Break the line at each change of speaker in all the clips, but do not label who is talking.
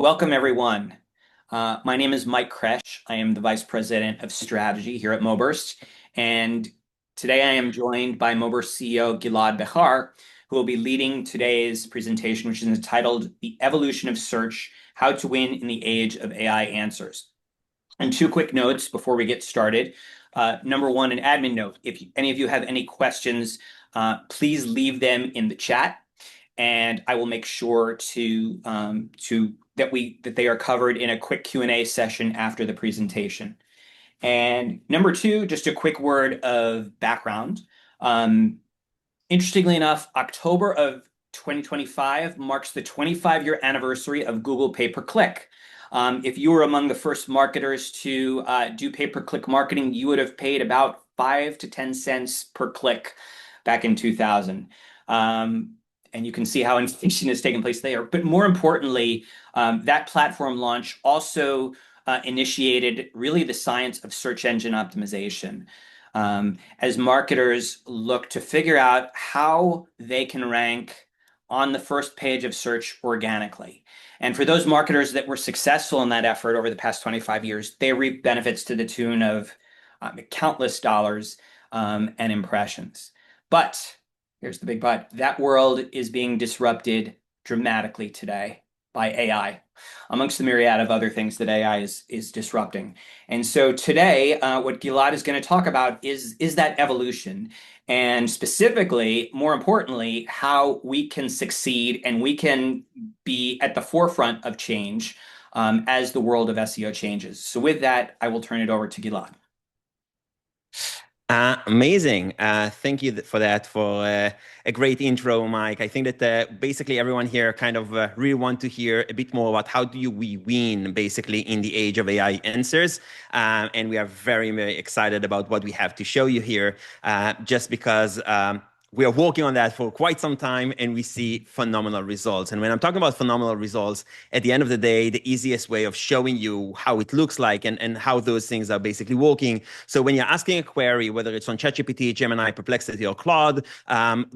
Welcome, everyone. My name is Mike Kresch. I am the Vice President of Strategy here at Moburst. And today I am joined by Moburst CEO Gilad Bechar, who will be leading today's presentation, which is entitled The Evolution of Search: How to Win in the Age of AI Answers. And two quick notes before we get started. Number one, an admin note. If any of you have any questions, please leave them in the chat, and I will make sure that they are covered in a quick Q&A session after the presentation. And number two, just a quick word of background. Interestingly enough, October of 2025 marks the 25-year anniversary of Google pay-per-click. If you were among the first marketers to do pay-per-click marketing, you would have paid about 5 to 10 cents per click back in 2000. And you can see how inflation has taken place there. But more importantly, that platform launch also initiated really the science of search engine optimization. As marketers look to figure out how they can rank on the first page of search organically. And for those marketers that were successful in that effort over the past 25 years, they reap benefits to the tune of countless dollars and impressions. But here's the big but. That world is being disrupted dramatically today by AI, amongst the myriad of other things that AI is disrupting. And so today, what Gilad is going to talk about is that evolution, and specifically, more importantly, how we can succeed and we can be at the forefront of change as the world of SEO changes. So with that, I will turn it over to Gilad.
Amazing. Thank you for that, for a great intro, Mike. I think that basically everyone here kind of really want to hear a bit more about how we win basically in the age of AI answers. And we are very, very excited about what we have to show you here, just because we are working on that for quite some time and we see phenomenal results. And when I'm talking about phenomenal results, at the end of the day, the easiest way of showing you how it looks like and how those things are basically working. So when you're asking a query, whether it's on ChatGPT, Gemini, Perplexity, or Claude,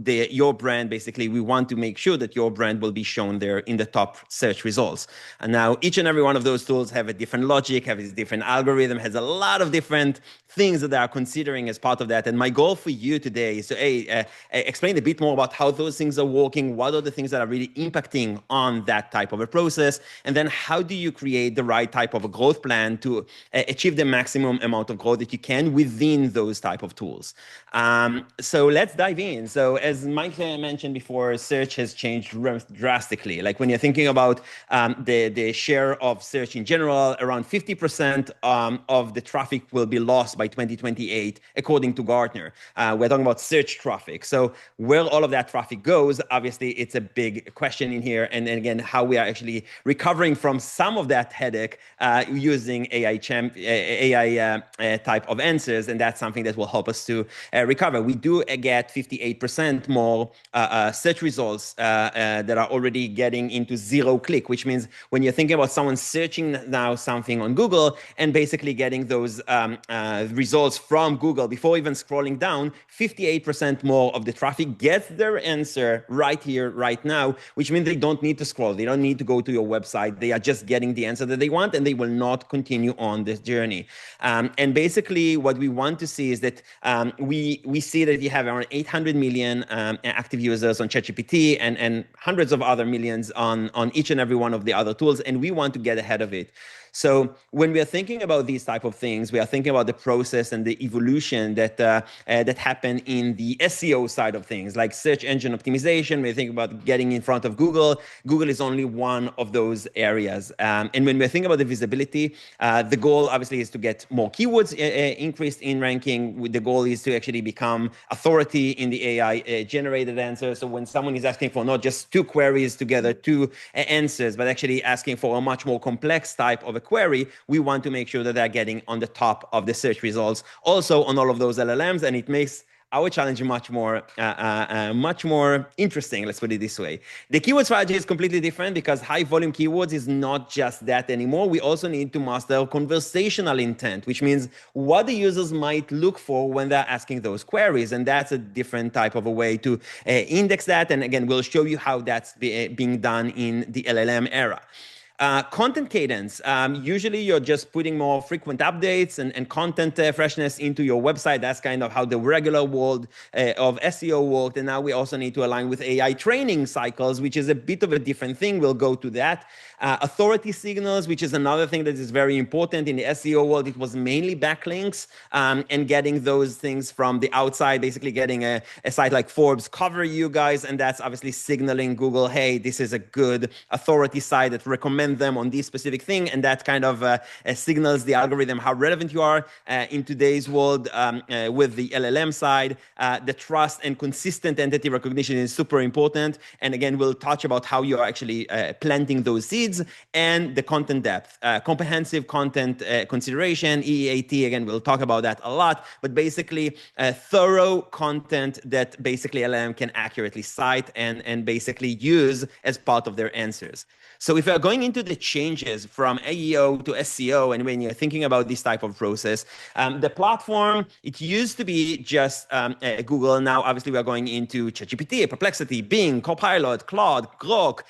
your brand, basically, we want to make sure that your brand will be shown there in the top search results. And now each and every one of those tools have a different logic, have a different algorithm, has a lot of different things that they are considering as part of that. And my goal for you today is to explain a bit more about how those things are working, what are the things that are really impacting on that type of a process, and then how do you create the right type of a growth plan to achieve the maximum amount of growth that you can within those type of tools. So let's dive in. So as Mike mentioned before, search has changed drastically. Like when you're thinking about the share of search in general, around 50% of the traffic will be lost by 2028, according to Gartner. We're talking about search traffic. So where all of that traffic goes, obviously, it's a big question in here. And then again, how we are actually recovering from some of that headache using AI type of answers. And that's something that will help us to recover. We do get 58% more search results that are already getting into 0 click, which means when you're thinking about someone searching now something on Google and basically getting those results from Google before even scrolling down, 58% more of the traffic gets their answer right here, right now, which means they don't need to scroll. They don't need to go to your website. They are just getting the answer that they want, and they will not continue on this journey. And basically, what we want to see is that we see that you have around 800 million active users on ChatGPT and hundreds of other millions on each and every one of the other tools, and we want to get ahead of it. So when we are thinking about these type of things, we are thinking about the process and the evolution that happen in the SEO side of things, like search engine optimization. We think about getting in front of Google. Google is only one of those areas. And when we think about the visibility, the goal obviously is to get more keywords increased in ranking. The goal is to actually become authority in the AI generated answers. So when someone is asking for not just 2 queries together, 2 answers, but actually asking for a much more complex type of a query, we want to make sure that they're getting on the top of the search results, also on all of those LLMs, and it makes our challenge much more interesting. Let's put it this way. The keyword strategy is completely different because high volume keywords is not just that anymore. We also need to master conversational intent, which means what the users might look for when they're asking those queries. And that's a different type of a way to index that. And again, we'll show you how that's being done in the LLM era. Content cadence. Usually you're just putting more frequent updates and content freshness into your website. That's kind of how the regular world of SEO worked. And now we also need to align with AI training cycles, which is a bit of a different thing. We'll go to that. Authority signals, which is another thing that is very important in the SEO world. It was mainly backlinks and getting those things from the outside, basically getting a site like Forbes cover you guys. And that's obviously signaling Google, hey, this is a good authority site that recommends them on this specific thing, and that kind of signals the algorithm how relevant you are in today's world with the LLM side. The trust and consistent entity recognition is super important, and again, we'll touch about how you are actually planting those seeds, and the content depth, comprehensive content consideration, EEAT. Again, we'll talk about that a lot, but basically thorough content that basically LLM can accurately cite and basically use as part of their answers. So if you're going into the changes from AEO to SEO, and when you're thinking about this type of process, the platform, it used to be just Google. Now, obviously, we are going into ChatGPT, Perplexity, Bing, Copilot, Claude, Grok.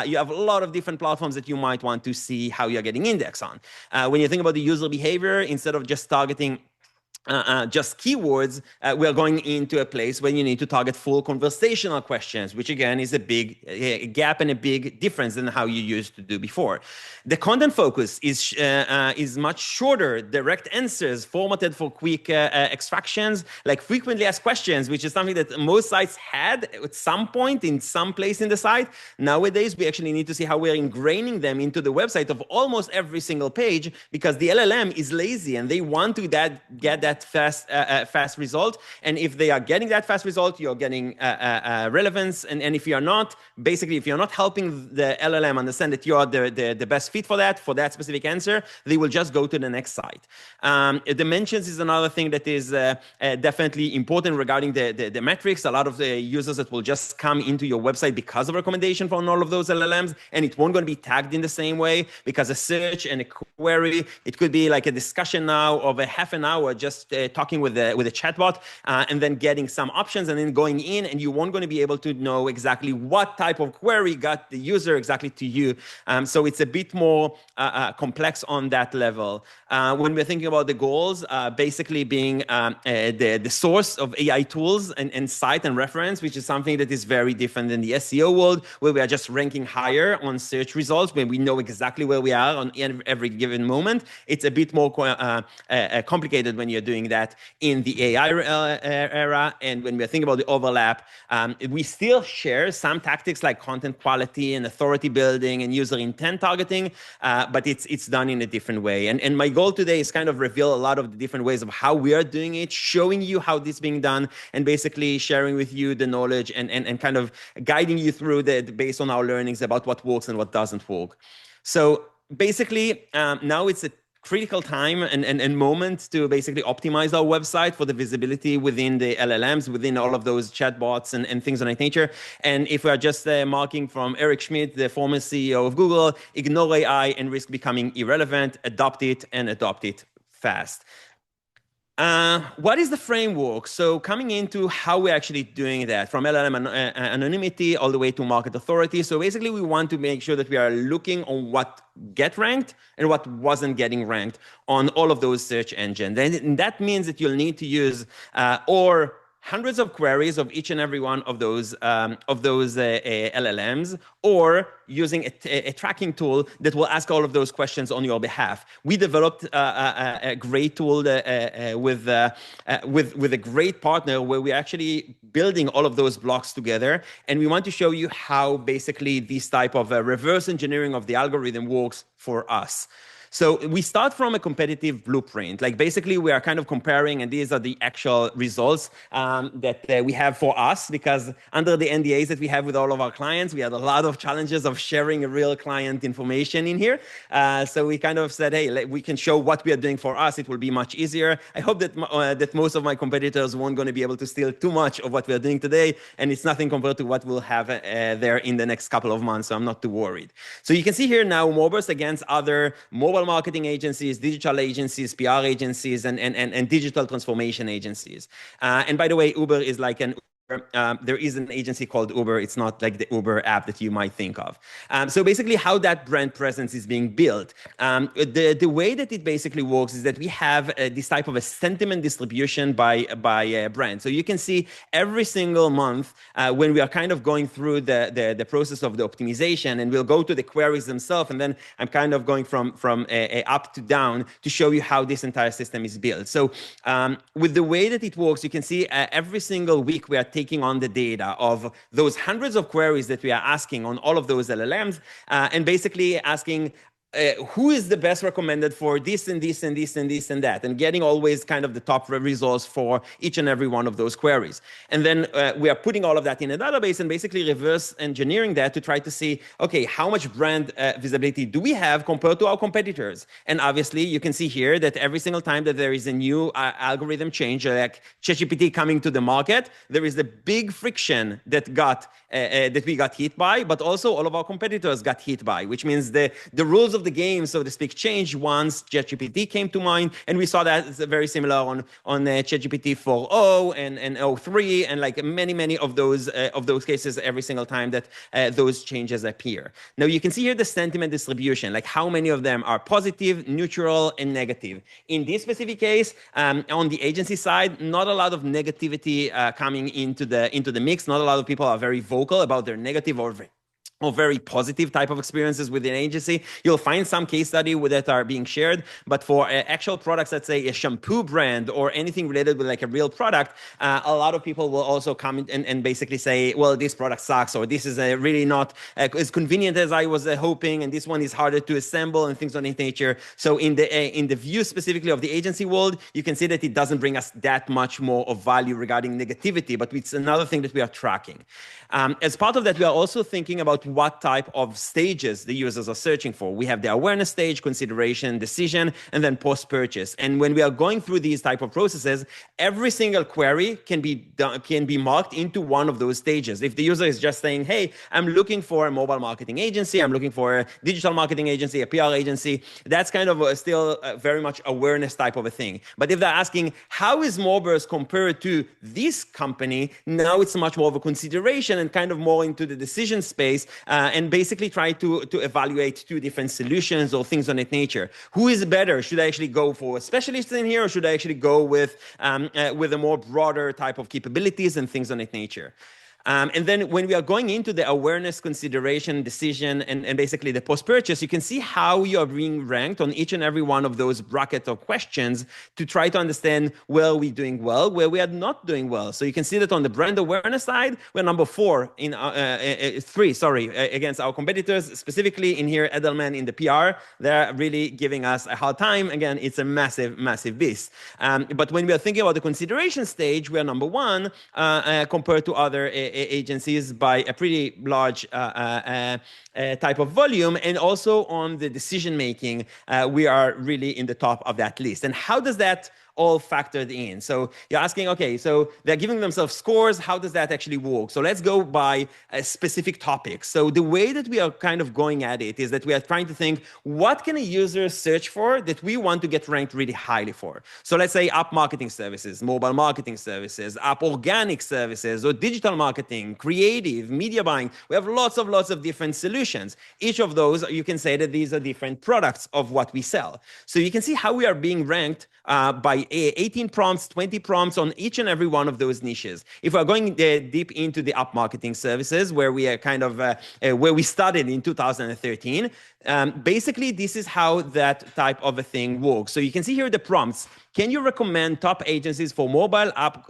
You have a lot of different platforms that you might want to see how you're getting indexed on. When you think about the user behavior, instead of just targeting just keywords, we are going into a place where you need to target full conversational questions, which again is a big gap and a big difference than how you used to do before. The content focus is much shorter, direct answers, formatted for quick extractions, like frequently asked questions, which is something that most sites had at some point in some place in the site. Nowadays, we actually need to see how we're ingraining them into the website of almost every single page, because the LLM is lazy and they want to get that fast result. And if they are getting that fast result, you're getting relevance. And if you're not, basically, if you're not helping the LLM understand that you're the best fit for that specific answer, they will just go to the next site. Dimensions is another thing that is definitely important regarding the metrics. A lot of the users that will just come into your website because of recommendation from all of those LLMs, and it won't going to be tagged in the same way, because a search and a query, it could be like a discussion now of a half an hour just talking with a chatbot and then getting some options and then going in, and you won't going to be able to know exactly what type of query got the user exactly to you. So it's a bit more complex on that level. When we're thinking about the goals, basically being the source of AI tools and cite and reference, which is something that is very different than the SEO world, where we are just ranking higher on search results when we know exactly where we are on every given moment. It's a bit more complicated when you're doing that in the AI era. And when we're thinking about the overlap, we still share some tactics like content quality and authority building and user intent targeting, but it's done in a different way. And my goal today is kind of reveal a lot of the different ways of how we are doing it, showing you how this is being done, and basically sharing with you the knowledge and kind of guiding you through based on our learnings about what works and what doesn't work. So basically, now it's a critical time and moment to basically optimize our website for the visibility within the LLMs, within all of those chatbots and things of that nature. And if we are just marking from Eric Schmidt, the former CEO of Google, ignore AI and risk becoming irrelevant, adopt it and adopt it fast. What is the framework? So coming into how we're actually doing that, from LLM anonymity all the way to market authority. So basically, we want to make sure that we are looking on what get ranked and what wasn't getting ranked on all of those search engines. And that means that you'll need to use or hundreds of queries of each and every one of those LLMs, or using a tracking tool that will ask all of those questions on your behalf. We developed a great tool with a great partner where we're actually building all of those blocks together, and we want to show you how basically this type of reverse engineering of the algorithm works for us. So we start from a competitive blueprint. Like basically we are kind of comparing, and these are the actual results that we have for us, because under the NDAs that we have with all of our clients, we had a lot of challenges of sharing a real client information in here. So we kind of said, hey, we can show what we are doing for us. It will be much easier. I hope that most of my competitors won't going to be able to steal too much of what we are doing today. And it's nothing compared to what we'll have there in the next couple of months. So I'm not too worried. So you can see here now Moburst against other mobile marketing agencies, digital agencies, PR agencies, and digital transformation agencies. And by the way, Uber is like an there is an agency called Uber. It's not like the Uber app that you might think of. So basically how that brand presence is being built. The way that it basically works is that we have this type of a sentiment distribution by brand. So you can see every single month when we are kind of going through the process of the optimization, and we'll go to the queries themselves, and then I'm kind of going from up to down to show you how this entire system is built. So with the way that it works, you can see every single week we are taking on the data of those hundreds of queries that we are asking on all of those LLMs, and basically asking who is the best recommended for this and this and this and this and that, and getting always kind of the top results for each and every one of those queries. And then we are putting all of that in a database and basically reverse engineering that to try to see, okay, how much brand visibility do we have compared to our competitors? And obviously you can see here that every single time that there is a new algorithm change, like ChatGPT coming to the market, there is a big friction that we got hit by, but also all of our competitors got hit by, which means the rules of the game, so to speak, changed once ChatGPT came to mind, and we saw that it's very similar on ChatGPT 4.0 and 0.3, and like many of those cases every single time that those changes appear. Now you can see here the sentiment distribution, like how many of them are positive, neutral, and negative. In this specific case, on the agency side, not a lot of negativity coming into the mix. Not a lot of people are very vocal about their negative or very positive type of experiences with an agency. You'll find some case study that are being shared, but for actual products, let's say a shampoo brand or anything related with like a real product, a lot of people will also come and basically say, well, this product sucks, or this is really not as convenient as I was hoping, and this one is harder to assemble, and things of that nature. So in the view specifically of the agency world, you can see that it doesn't bring us that much more of value regarding negativity, but it's another thing that we are tracking. As part of that, we are also thinking about what type of stages the users are searching for. We have the awareness stage, consideration, decision, and then post-purchase. And when we are going through these type of processes, every single query can be marked into one of those stages. If the user is just saying, hey, I'm looking for a mobile marketing agency, I'm looking for a digital marketing agency, a PR agency, that's kind of still very much awareness type of a thing. But if they're asking, how is Moburst compared to this company, now it's much more of a consideration and kind of more into the decision space, and basically try to evaluate two different solutions or things of that nature. Who is better? Should I actually go for a specialist in here, or should I actually go with a more broader type of capabilities and things of that nature? And then when we are going into the awareness, consideration, decision, and basically the post-purchase, you can see how you are being ranked on each and every one of those brackets of questions to try to understand where we're doing well, where we are not doing well. So you can see that on the brand awareness side, we're number 3, against our competitors, specifically in here, Edelman in the PR. They're really giving us a hard time. Again, it's a massive beast. But when we are thinking about the consideration stage, we are number 1 compared to other agencies by a pretty large type of volume, and also on the decision making, we are really in the top of that list. And how does that all factored in? So you're asking, okay, so they're giving themselves scores. How does that actually work? So let's go by a specific topic. So the way that we are kind of going at it is that we are trying to think, what can a user search for that we want to get ranked really highly for? So let's say app marketing services, mobile marketing services, app organic services, or digital marketing, creative, media buying. We have lots of different solutions. Each of those, you can say that these are different products of what we sell. So you can see how we are being ranked by 18 prompts, 20 prompts on each and every one of those niches. If we're going deep into the app marketing services, where we are kind of where we started in 2013, basically this is how that type of a thing works. So you can see here the prompts. Can you recommend top agencies for mobile app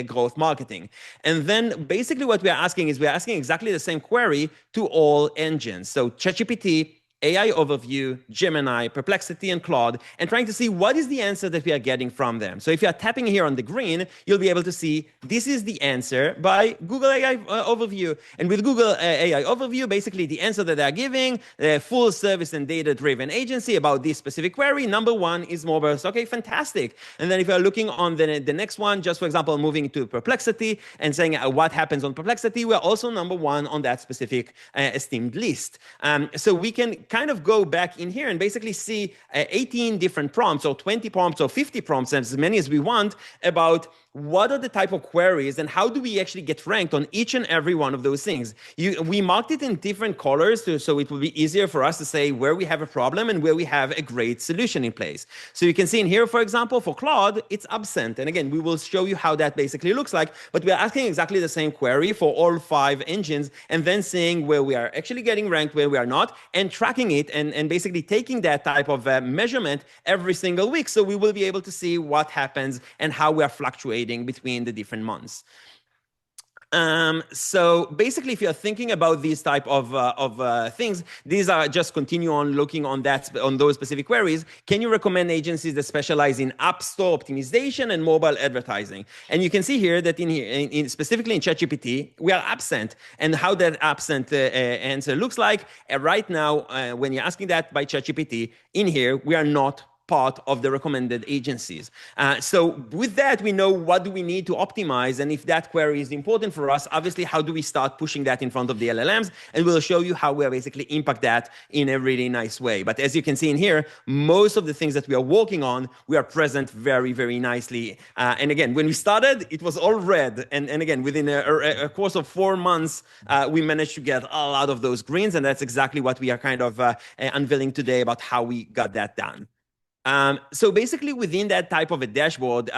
growth marketing? And then basically what we are asking is, we are asking exactly the same query to all engines. So ChatGPT, AI Overview, Gemini, Perplexity, and Claude, and trying to see what is the answer that we are getting from them. So if you are tapping here on the green, you'll be able to see this is the answer by Google AI Overview. And with Google AI Overview, basically the answer that they're giving, full service and data-driven agency about this specific query, number 1 is Moburst. Okay, fantastic. And then if you're looking on the next one, just for example, moving to Perplexity and saying what happens on Perplexity, we're also number 1 on that specific esteemed list. So we can kind of go back in here and basically see 18 different prompts or 20 prompts or 50 prompts, as many as we want, about what are the type of queries and how do we actually get ranked on each and every one of those things. We marked it in different colors so it will be easier for us to say where we have a problem and where we have a great solution in place. So you can see in here, for example, for Claude, it's absent. And again, we will show you how that basically looks like, but we're asking exactly the same query for all 5 engines and then seeing where we are actually getting ranked, where we are not, and tracking it and basically taking that type of measurement every single week. So we will be able to see what happens and how we are fluctuating between the different months. So basically, if you're thinking about these type of things, these are just continue on looking on those specific queries. Can you recommend agencies that specialize in app store optimization and mobile advertising? And you can see here that specifically in ChatGPT, we are absent. And how that absent answer looks like right now, when you're asking that by ChatGPT, in here we are not part of the recommended agencies. So with that, we know what do we need to optimize, and if that query is important for us, obviously, how do we start pushing that in front of the LLMs? And we'll show you how we basically impact that in a really nice way. But as you can see in here, most of the things that we are working on, we are present very, very nicely. And again, when we started, it was all red. And again, within a course of 4 months, we managed to get a lot of those greens. And that's exactly what we are kind of unveiling today about how we got that done. So basically, within that type of a dashboard,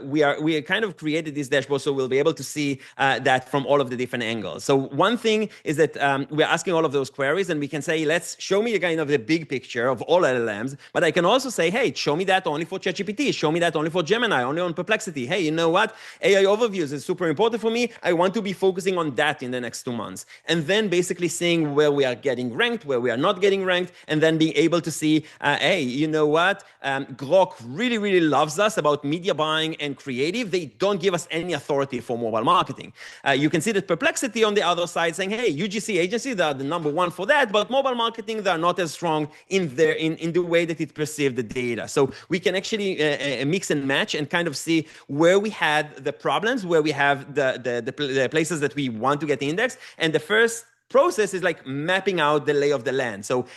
we kind of created this dashboard so we'll be able to see that from all of the different angles. So one thing is that we're asking all of those queries, and we can say, let's show me kind of the big picture of all LLMs. But I can also say, hey, show me that only for ChatGPT, show me that only for Gemini, only on Perplexity. Hey, you know what? AI overviews is super important for me. I want to be focusing on that in the next 2 months, and then basically seeing where we are getting ranked, where we are not getting ranked, and then being able to see, hey, you know what? Grok really, really loves us about media buying and creative. They don't give us any authority for mobile marketing. You can see that Perplexity on the other side saying, hey, UGC agency, they're the #1 for that, but mobile marketing, they're not as strong in the way that it perceived the data. So we can actually mix and match and kind of see where we had the problems, where we have the places that we want to get indexed. And the first process is like mapping out the lay of the land. So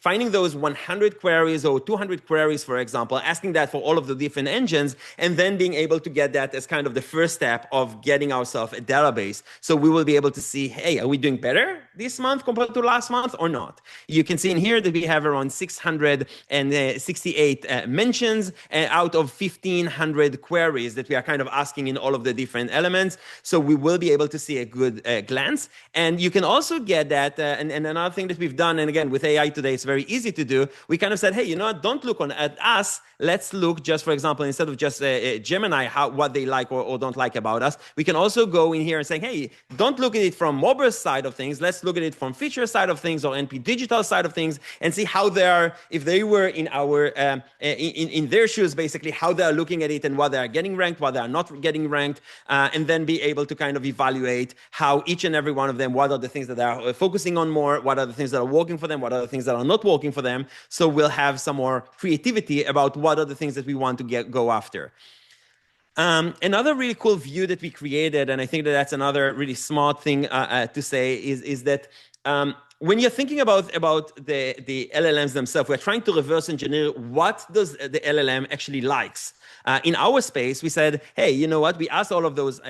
finding those 100 queries or 200 queries, for example, asking that for all of the different engines, and then being able to get that as kind of the first step of getting ourselves a database. So we will be able to see, hey, are we doing better this month compared to last month or not? You can see in here that we have around 668 mentions out of 1,500 queries that we are kind of asking in all of the different elements. So we will be able to see a good glance. And you can also get that, and another thing that we've done, and again, with AI today, it's very easy to do. We kind of said, hey, you know what, don't look at us. Let's look just, for example, instead of just Gemini, what they like or don't like about us, we can also go in here and say, hey, don't look at it from Moburst side of things. Let's look at it from feature side of things or NP digital side of things and see how they are, if they were in our, in their shoes, basically, how they are looking at it and what they are getting ranked, what they are not getting ranked, and then be able to kind of evaluate how each and every one of them, what are the things that they are focusing on more, what are the things that are working for them, what are the things that are not working for them. So we'll have some more creativity about what are the things that we want to go after. Another really cool view that we created, and I think that that's another really smart thing to say, is that when you're thinking about the LLMs themselves, we're trying to reverse engineer what does the LLM actually likes. In our space, we said, hey, you know what? We asked all of those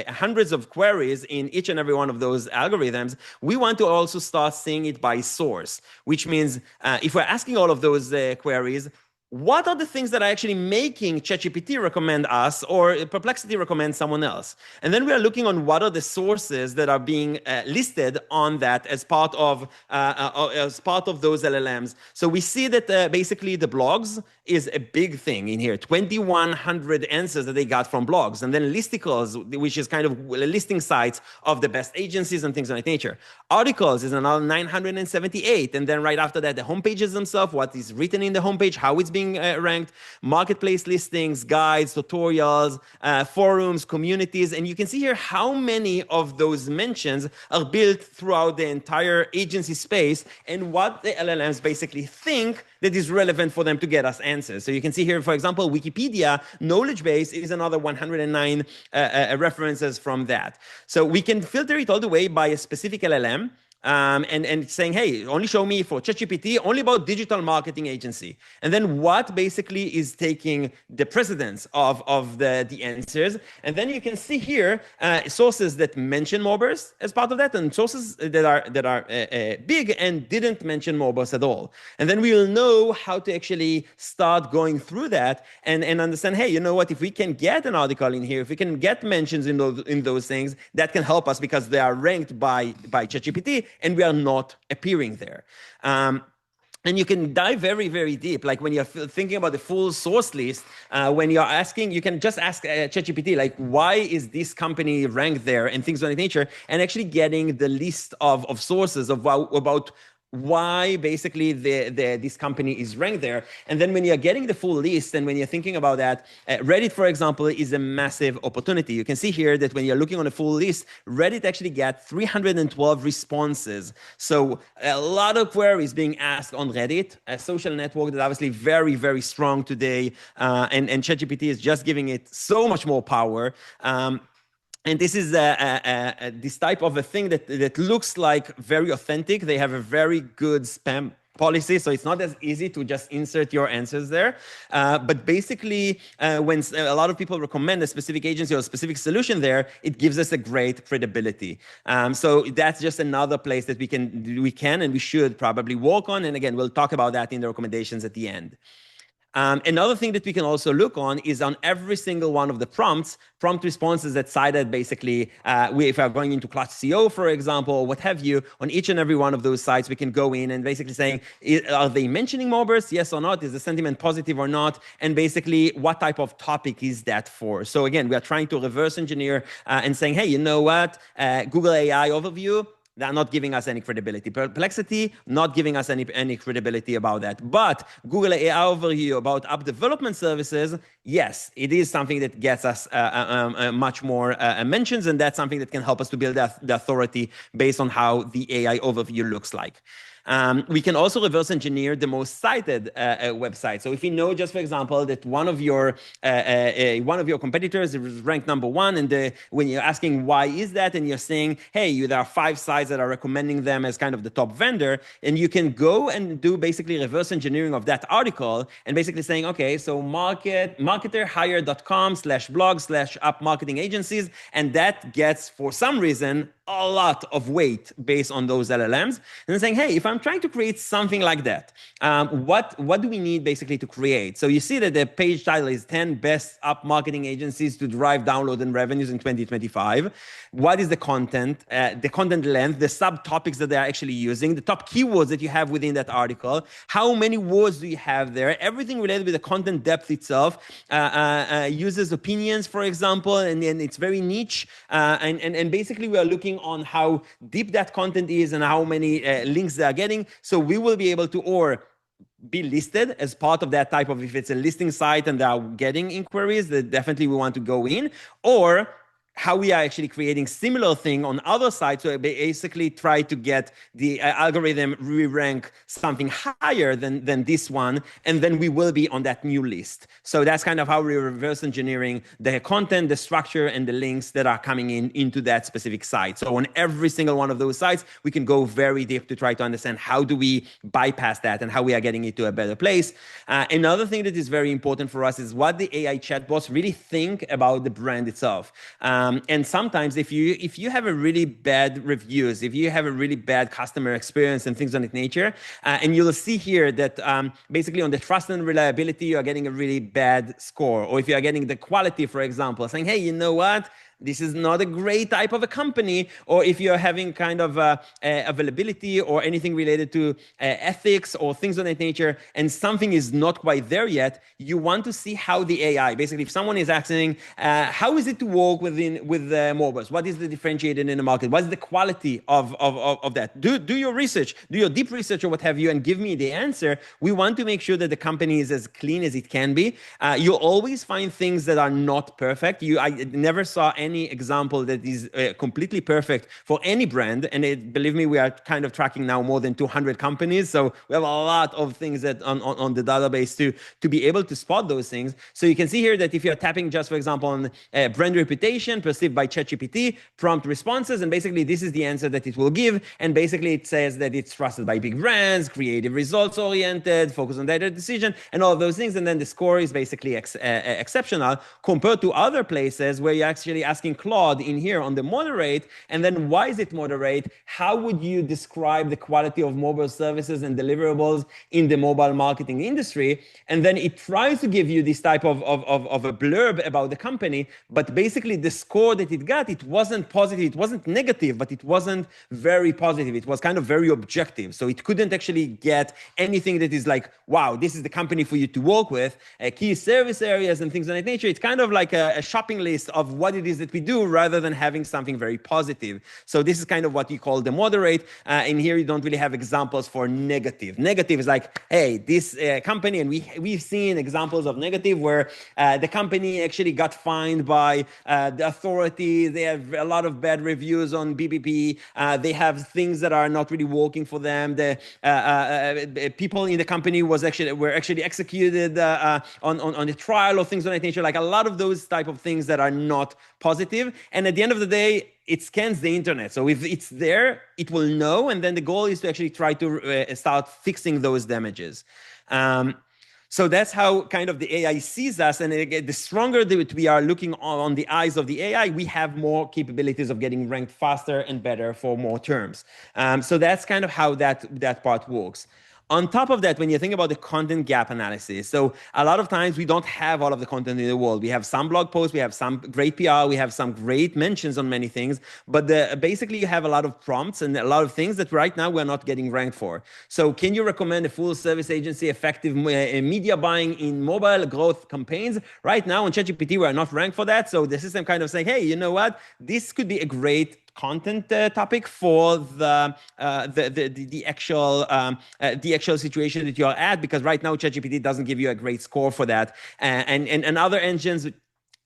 hundreds of queries in each and every one of those algorithms. We want to also start seeing it by source, which means if we're asking all of those queries, what are the things that are actually making ChatGPT recommend us or Perplexity recommend someone else? And then we are looking on what are the sources that are being listed on that as part of those LLMs. So we see that basically the blogs is a big thing in here. 2,100 answers that they got from blogs. And then listicles, which is kind of listing sites of the best agencies and things of that nature. Articles is another 978. And then right after that, the homepages themselves, what is written in the homepage, how it's being ranked, marketplace listings, guides, tutorials, forums, communities. And you can see here how many of those mentions are built throughout the entire agency space and what the LLMs basically think that is relevant for them to get us answers. So you can see here, for example, Wikipedia knowledge base is another 109 references from that. So we can filter it all the way by a specific LLM. and saying, hey, only show me for ChatGPT, only about digital marketing agency. And then what basically is taking the precedence of the answers. And then you can see here sources that mention Moburst as part of that, and sources that are big and didn't mention Moburst at all. And then we will know how to actually start going through that and understand, hey, you know what, if we can get an article in here, if we can get mentions in those things, that can help us because they are ranked by ChatGPT and we are not appearing there. And you can dive very, very deep. Like when you're thinking about the full source list, when you're asking, you can just ask ChatGPT, like, why is this company ranked there and things of that nature, and actually getting the list of sources about why basically this company is ranked there. And then when you're getting the full list and when you're thinking about that, Reddit, for example, is a massive opportunity. You can see here that when you're looking on a full list, Reddit actually got 312 responses. So a lot of queries being asked on Reddit, a social network that obviously very, very strong today. And ChatGPT is just giving it so much more power. And this is this type of a thing that looks like very authentic. They have a very good spam policy, so it's not as easy to just insert your answers there. But basically, when a lot of people recommend a specific agency or a specific solution there, it gives us a great credibility. So that's just another place that we can and we should probably work on. And again, we'll talk about that in the recommendations at the end. Another thing that we can also look on is on every single one of the prompt responses that cited basically, if we're going into Clutch SEO, for example, or what have you, on each and every one of those sites, we can go in and basically saying, are they mentioning Moburst? Yes or not? Is the sentiment positive or not? And basically, what type of topic is that for? So again, we are trying to reverse engineer and saying, hey, you know what? Google AI overview, they're not giving us any credibility. Perplexity, not giving us any credibility about that. But Google AI overview about app development services, yes, it is something that gets us much more mentions, and that's something that can help us to build the authority based on how the AI overview looks like. We can also reverse engineer the most cited website. So if you know, just for example, that one of your competitors is ranked number one, and when you're asking why is that, and you're saying, hey, there are 5 sites that are recommending them as kind of the top vendor, and you can go and do basically reverse engineering of that article, and basically saying, okay, so marketerhire.com/blog/app marketing agencies, and that gets, for some reason, a lot of weight based on those LLMs, and then saying, hey, if I'm trying to create something like that, what do we need basically to create? So you see that the page title is 10 best app marketing agencies to drive download and revenues in 2025. What is the content length, the subtopics that they're actually using, the top keywords that you have within that article, how many words do you have there, everything related with the content depth itself, users' opinions, for example, and it's very niche, and basically we are looking on how deep that content is and how many links they are getting. So we will be able to be listed as part of that type of, if it's a listing site and they are getting inquiries, that definitely we want to go in, or how we are actually creating similar thing on other sites. So basically try to get the algorithm re-rank something higher than this one, and then we will be on that new list. So that's kind of how we're reverse engineering the content, the structure, and the links that are coming into that specific site. So on every single one of those sites, we can go very deep to try to understand how do we bypass that and how we are getting it to a better place. Another thing that is very important for us is what the AI chatbots really think about the brand itself. And sometimes if you have a really bad reviews, if you have a really bad customer experience and things of that nature, and you'll see here that basically on the trust and reliability, you are getting a really bad score. Or if you are getting the quality, for example, saying, hey, you know what? This is not a great type of a company. Or if you're having kind of availability or anything related to ethics or things of that nature, and something is not quite there yet, you want to see how the AI, basically if someone is asking, how is it to work with Moburst? What is the differentiated in the market? What is the quality of that? Do your research, do your deep research or what have you, and give me the answer. We want to make sure that the company is as clean as it can be. You'll always find things that are not perfect. I never saw any any example that is completely perfect for any brand. And believe me, we are kind of tracking now more than 200 companies. So we have a lot of things that on the database to be able to spot those things. So you can see here that if you're tapping just, for example, on brand reputation perceived by ChatGPT, prompt responses, and basically this is the answer that it will give. And basically it says that it's trusted by big brands, creative, results oriented, focus on data decision, and all of those things. And then the score is basically exceptional compared to other places where you're actually asking Claude in here on the moderate. And then why is it moderate? How would you describe the quality of mobile services and deliverables in the mobile marketing industry? And then it tries to give you this type of a blurb about the company, but basically the score that it got, it wasn't positive, it wasn't negative, but it wasn't very positive. It was kind of very objective. So it couldn't actually get anything that is like, wow, this is the company for you to work with, key service areas and things of that nature. It's kind of like a shopping list of what it is that we do rather than having something very positive. So this is kind of what you call the moderate. In here, you don't really have examples for negative. Negative is like, hey, this company, and we've seen examples of negative where the company actually got fined by the authority. They have a lot of bad reviews on BBP. They have things that are not really working for them. The people in the company were actually executed on a trial or things of that nature. Like a lot of those type of things that are not positive. And at the end of the day, it scans the internet. So if it's there, it will know. And then the goal is to actually try to start fixing those damages. So that's how kind of the AI sees us. And again, the stronger that we are looking on the eyes of the AI, we have more capabilities of getting ranked faster and better for more terms. So that's kind of how that part works. On top of that, when you think about the content gap analysis, so a lot of times we don't have all of the content in the world. We have some blog posts, we have some great PR, we have some great mentions on many things, but basically you have a lot of prompts and a lot of things that right now we're not getting ranked for. So can you recommend a full service agency effective media buying in mobile growth campaigns? Right now on ChatGPT, we're not ranked for that. So the system kind of saying, hey, you know what? This could be a great content topic for the actual situation that you're at, because right now ChatGPT doesn't give you a great score for that, and other engines.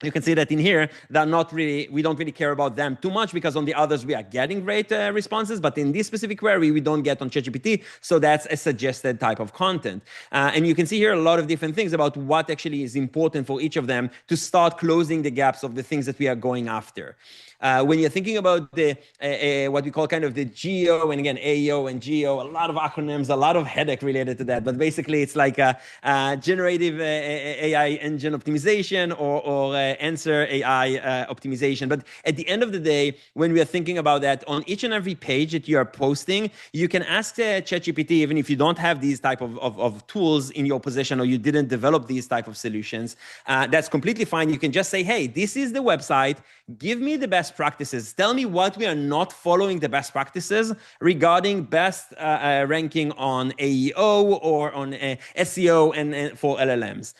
You can see that in here, they're not really, we don't really care about them too much, because on the others we are getting great responses, but in this specific query we don't get on ChatGPT. So that's a suggested type of content. And you can see here a lot of different things about what actually is important for each of them to start closing the gaps of the things that we are going after. When you're thinking about the what we call kind of the GEO, and again, AEO and GEO, a lot of acronyms, a lot of headache related to that. But basically, it's like a generative AI engine optimization or answer AI optimization. But at the end of the day, when we are thinking about that, on each and every page that you are posting, you can ask ChatGPT, even if you don't have these type of tools in your possession, or you didn't develop these type of solutions, that's completely fine. You can just say, hey, this is the website. Give me the best practices. Tell me what we are not following the best practices regarding best ranking on AEO or on SEO and for LLMs.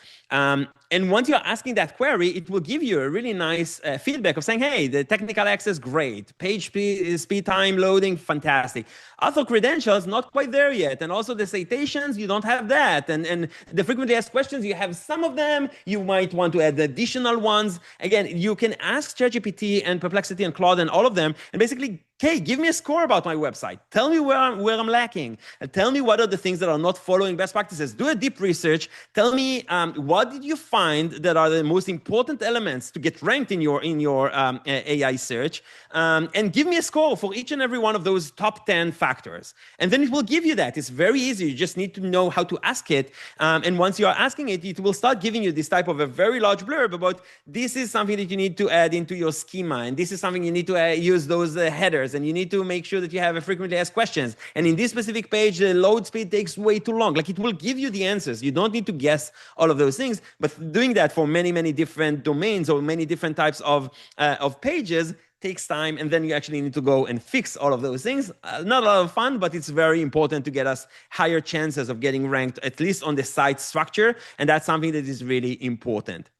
And once you're asking that query, it will give you a really nice feedback of saying, hey, the technical access, great. Page speed time loading, fantastic. Author credentials, not quite there yet. And also the citations, you don't have that. And the frequently asked questions, you have some of them. You might want to add additional ones. Again, you can ask ChatGPT and Perplexity and Claude and all of them, and basically, hey, give me a score about my website. Tell me where I'm lacking. Tell me what are the things that are not following best practices. Do a deep research. Tell me what did you find that are the most important elements to get ranked in your AI search, and give me a score for each and every one of those top 10 factors. And then it will give you that. It's very easy. You just need to know how to ask it. And once you are asking it, it will start giving you this type of a very large blurb about this is something that you need to add into your schema, and this is something you need to use those headers, and you need to make sure that you have a frequently asked questions. And in this specific page, the load speed takes way too long. Like, it will give you the answers. You don't need to guess all of those things, but doing that for many, many different domains or many different types of pages takes time, and then you actually need to go and fix all of those things. Not a lot of fun, but it's very important to get us higher chances of getting ranked, at least on the site structure, and that's something that is really important.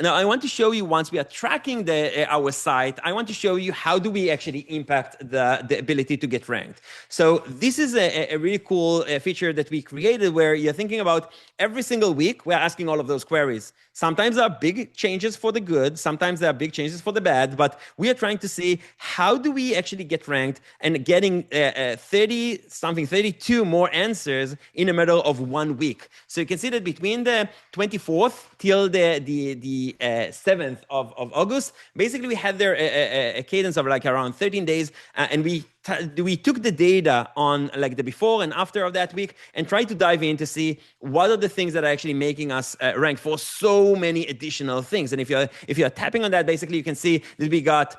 Now, I want to show you, once we are tracking our site, I want to show you how do we actually impact the ability to get ranked. So this is a really cool feature that we created, where you're thinking about every single week, we're asking all of those queries. Sometimes there are big changes for the good, sometimes there are big changes for the bad, but we are trying to see how do we actually get ranked, and getting 32 more answers in a matter of 1 week. So you can see that between the 24th till the 7th of August, basically we had there a cadence of like around 13 days, and we took the data on like the before and after of that week and tried to dive in to see what are the things that are actually making us rank for so many additional things. And if you're tapping on that, basically you can see that we got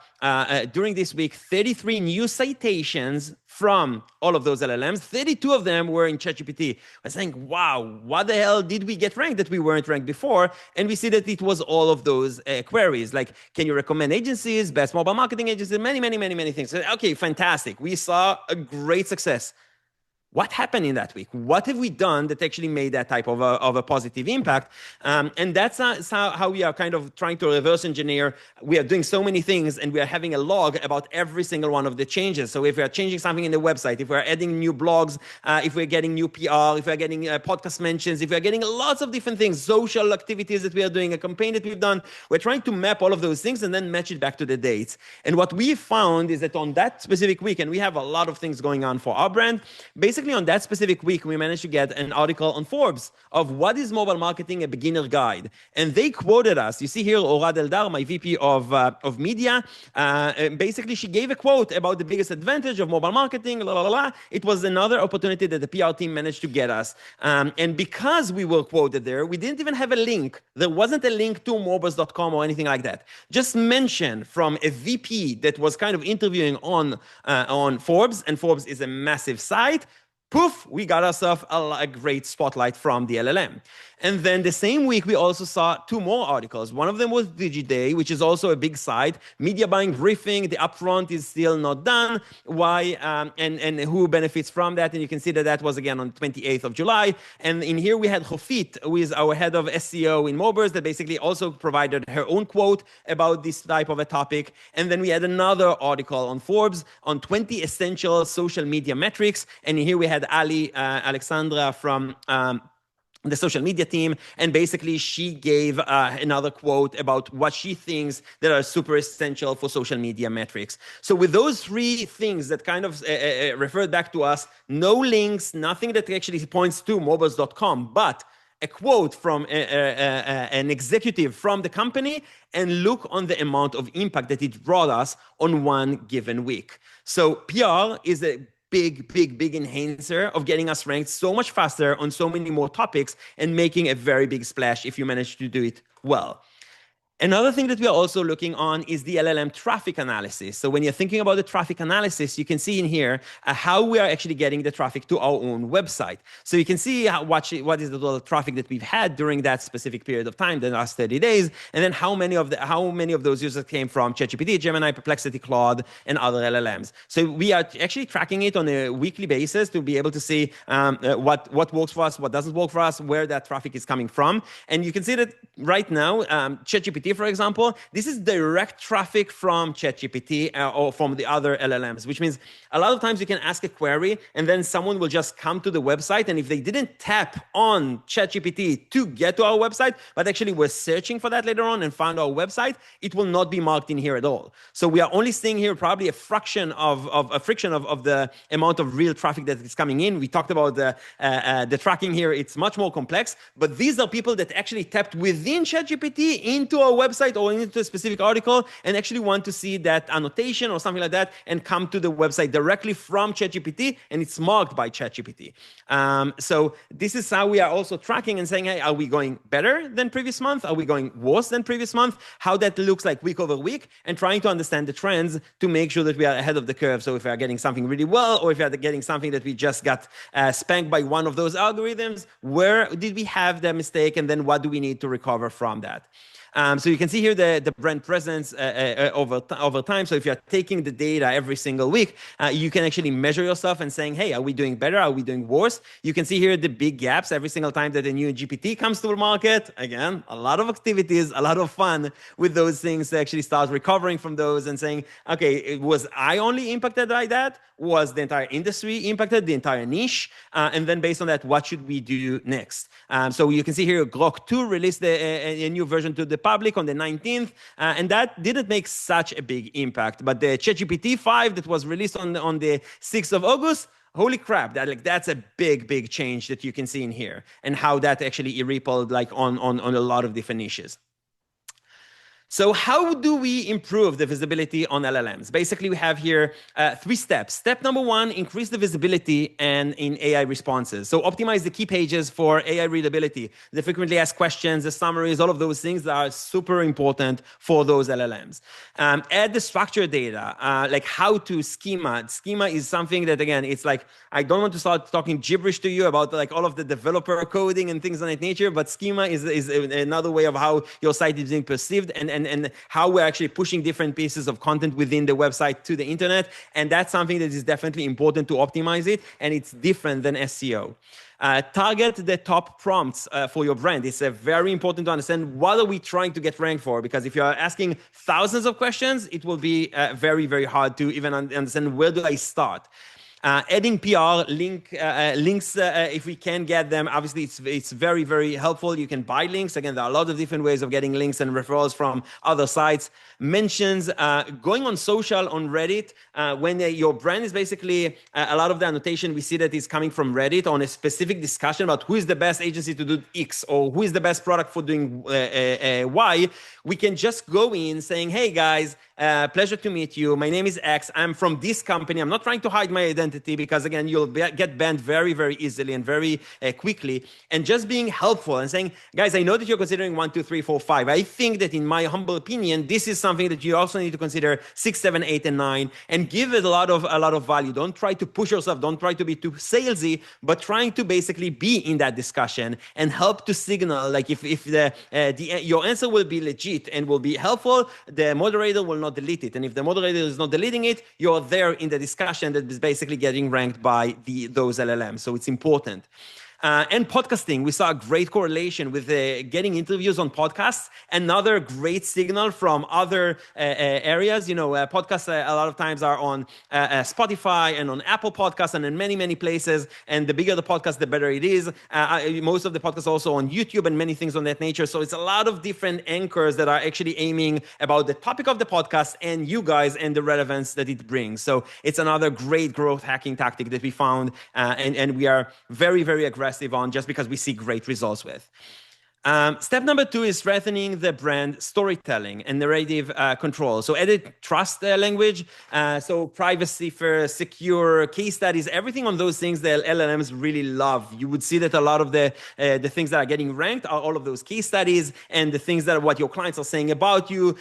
during this week 33 new citations from all of those LLMs. 32 of them were in ChatGPT. I was saying, wow, what the hell did we get ranked that we weren't ranked before? And we see that it was all of those queries, like, can you recommend agencies, best mobile marketing agencies, many things. So, okay, fantastic. We saw a great success. What happened in that week? What have we done that actually made that type of a positive impact? And that's how we are kind of trying to reverse engineer. We are doing so many things, and we are having a log about every single one of the changes. So if we are changing something in the website, if we're adding new blogs, if we're getting new PR, if we're getting podcast mentions, if we're getting lots of different things, social activities that we are doing, a campaign that we've done, we're trying to map all of those things and then match it back to the dates. And what we found is that on that specific week, and we have a lot of things going on for our brand, basically on that specific week, we managed to get an article on Forbes of what is mobile marketing, a beginner guide. And they quoted us. You see here, Orad Eldar, my VP of media, basically she gave a quote about the biggest advantage of mobile marketing, It was another opportunity that the PR team managed to get us. And because we were quoted there, we didn't even have a link. There wasn't a link to Moburst.com or anything like that. Just mention from a VP that was kind of interviewing on Forbes, and Forbes is a massive site. Poof, we got ourselves a great spotlight from the LLM. And then the same week, we also saw 2 more articles. One of them was DigiDay, which is also a big site. Media buying briefing, the upfront is still not done. Why and who benefits from that? And you can see that that was again on 28th of July. And in here we had Hofit, who is our head of SEO in Moburst, that basically also provided her own quote about this type of a topic. And then we had another article on Forbes on 20 essential social media metrics. And here we had Ali Alexandra from the social media team, and basically she gave another quote about what she thinks that are super essential for social media metrics. So with those 3 things that kind of referred back to us, no links, nothing that actually points to Moburst.com, but a quote from an executive from the company, and look on the amount of impact that it brought us on one given week. So PR is a big enhancer of getting us ranked so much faster on so many more topics, and making a very big splash if you manage to do it well. Another thing that we are also looking on is the LLM traffic analysis. So when you're thinking about the traffic analysis, you can see in here how we are actually getting the traffic to our own website. So you can see what is the total traffic that we've had during that specific period of time, the last 30 days, and then how many of those users came from ChatGPT, Gemini, Perplexity, Claude, and other LLMs. So we are actually tracking it on a weekly basis to be able to see what works for us, what doesn't work for us, where that traffic is coming from. And you can see that right now, ChatGPT, for example, this is direct traffic from ChatGPT or from the other LLMs, which means a lot of times you can ask a query and then someone will just come to the website. And if they didn't tap on ChatGPT to get to our website, but actually were searching for that later on and found our website, it will not be marked in here at all. So we are only seeing here probably a friction of the amount of real traffic that is coming in. We talked about the tracking here. It's much more complex, but these are people that actually tapped within ChatGPT into our website or into a specific article and actually want to see that annotation or something like that and come to the website directly from ChatGPT, and it's marked by ChatGPT. So this is how we are also tracking and saying, hey, are we going better than previous month? Are we going worse than previous month? How that looks like week over week, and trying to understand the trends to make sure that we are ahead of the curve. So if we are getting something really well, or if we are getting something that we just got spanked by one of those algorithms, where did we have the mistake, and then what do we need to recover from that? So you can see here the brand presence over time. So if you're taking the data every single week, you can actually measure yourself and saying, hey, are we doing better? Are we doing worse? You can see here the big gaps every single time that a new GPT comes to the market. Again, a lot of activities, a lot of fun with those things to actually start recovering from those and saying, okay, was I only impacted by that? Was the entire industry impacted, the entire niche? And then based on that, what should we do next? So you can see here, Grok 2 released a new version to the public on the 19th, and that didn't make such a big impact. But the ChatGPT 5 that was released on the 6th of August, holy crap, that's a big change that you can see in here, and how that actually rippled on a lot of different niches. So how do we improve the visibility on LLMs? Basically, we have here 3 steps. Step number 1, increase the visibility and in AI responses. So optimize the key pages for AI readability, the frequently asked questions, the summaries, all of those things that are super important for those LLMs. Add the structured data, like how to schema. Schema is something that, again, it's like, I don't want to start talking gibberish to you about like all of the developer coding and things of that nature, but schema is another way of how your site is being perceived and how we're actually pushing different pieces of content within the website to the internet. And that's something that is definitely important to optimize it. And it's different than SEO. Target the top prompts for your brand. It's very important to understand what are we trying to get ranked for, because if you are asking thousands of questions, it will be very hard to even understand where do I start. Adding PR links if we can get them. Obviously, it's very helpful. You can buy links. Again, there are a lot of different ways of getting links and referrals from other sites. Mentions, going on social, on Reddit, when your brand is basically, a lot of the annotation we see that is coming from Reddit on a specific discussion about who is the best agency to do X or who is the best product for doing Y. We can just go in saying, hey guys, pleasure to meet you. My name is X. I'm from this company. I'm not trying to hide my identity because, again, you'll get banned very easily and very quickly. And just being helpful and saying, guys, I know that you're considering 1, 2, 3, 4, 5. I think that in my humble opinion, this is something that you also need to consider 6, 7, 8, and 9, and give it a lot of value. Don't try to push yourself. Don't try to be too salesy, but trying to basically be in that discussion and help to signal, like if your answer will be legit and will be helpful, the moderator will not delete it. And if the moderator is not deleting it, you're there in the discussion that is basically getting ranked by those LLMs. So it's important. And podcasting, we saw a great correlation with getting interviews on podcasts. Another great signal from other areas. Podcasts a lot of times are on Spotify and on Apple Podcasts and in many places. And the bigger the podcast, the better it is. Most of the podcasts also on YouTube and many things on that nature. So it's a lot of different anchors that are actually aiming about the topic of the podcast and you guys and the relevance that it brings. So it's another great growth hacking tactic that we found, and we are very aggressive on, just because we see great results with. Step number 2 is strengthening the brand storytelling and narrative control. So edit trust language, so privacy first, secure, case studies, everything on those things that LLMs really love. You would see that a lot of the things that are getting ranked are all of those case studies and the things that are what your clients are saying about you,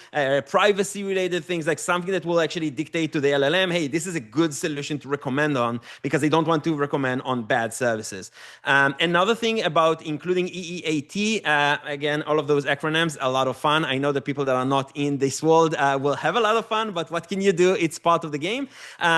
privacy related things, like something that will actually dictate to the LLM, hey, this is a good solution to recommend on, because they don't want to recommend on bad services. Another thing about including EEAT, again, all of those acronyms, a lot of fun. I know the people that are not in this world will have a lot of fun, but what can you do? It's part of the game.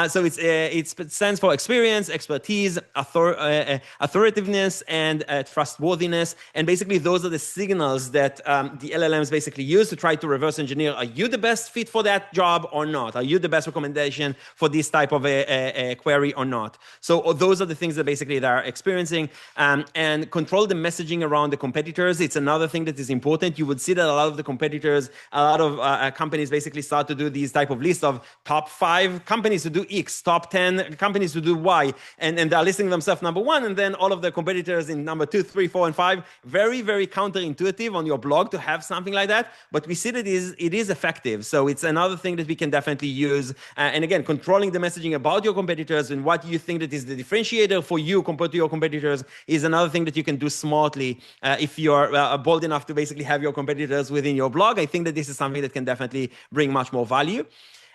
So it stands for experience, expertise, authoritativeness, and trustworthiness. And basically, those are the signals that the LLMs basically use to try to reverse engineer. Are you the best fit for that job or not? Are you the best recommendation for this type of a query or not? So those are the things that basically they are experiencing. And control the messaging around the competitors. It's another thing that is important. You would see that a lot of the competitors, a lot of companies basically start to do these type of lists of top 5 companies to do X, top 10 companies to do Y, and they're listing themselves number 1, and then all of the competitors in number 2, 3, 4, and 5. Very counterintuitive on your blog to have something like that, but we see that it is effective. So it's another thing that we can definitely use. And again, controlling the messaging about your competitors and what you think that is the differentiator for you compared to your competitors is another thing that you can do smartly if you're bold enough to basically have your competitors within your blog. I think that this is something that can definitely bring much more value.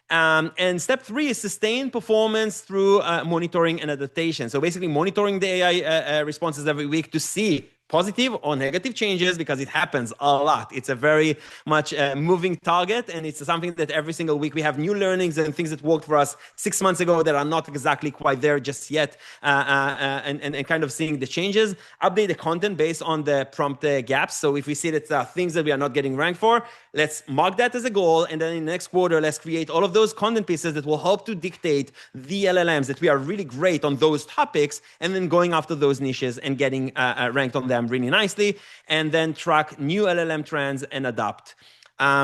And step 3 is sustain performance through monitoring and adaptation. So basically monitoring the AI responses every week to see positive or negative changes because it happens a lot. It's a very much moving target, and it's something that every single week we have new learnings and things that worked for us 6 months ago that are not exactly quite there just yet, and kind of seeing the changes. Update the content based on the prompt gaps. So if we see that there are things that we are not getting ranked for, let's mark that as a goal, and then in the next quarter, let's create all of those content pieces that will help to dictate the LLMs that we are really great on those topics, and then going after those niches and getting ranked on them really nicely, and then track new LLM trends and adapt.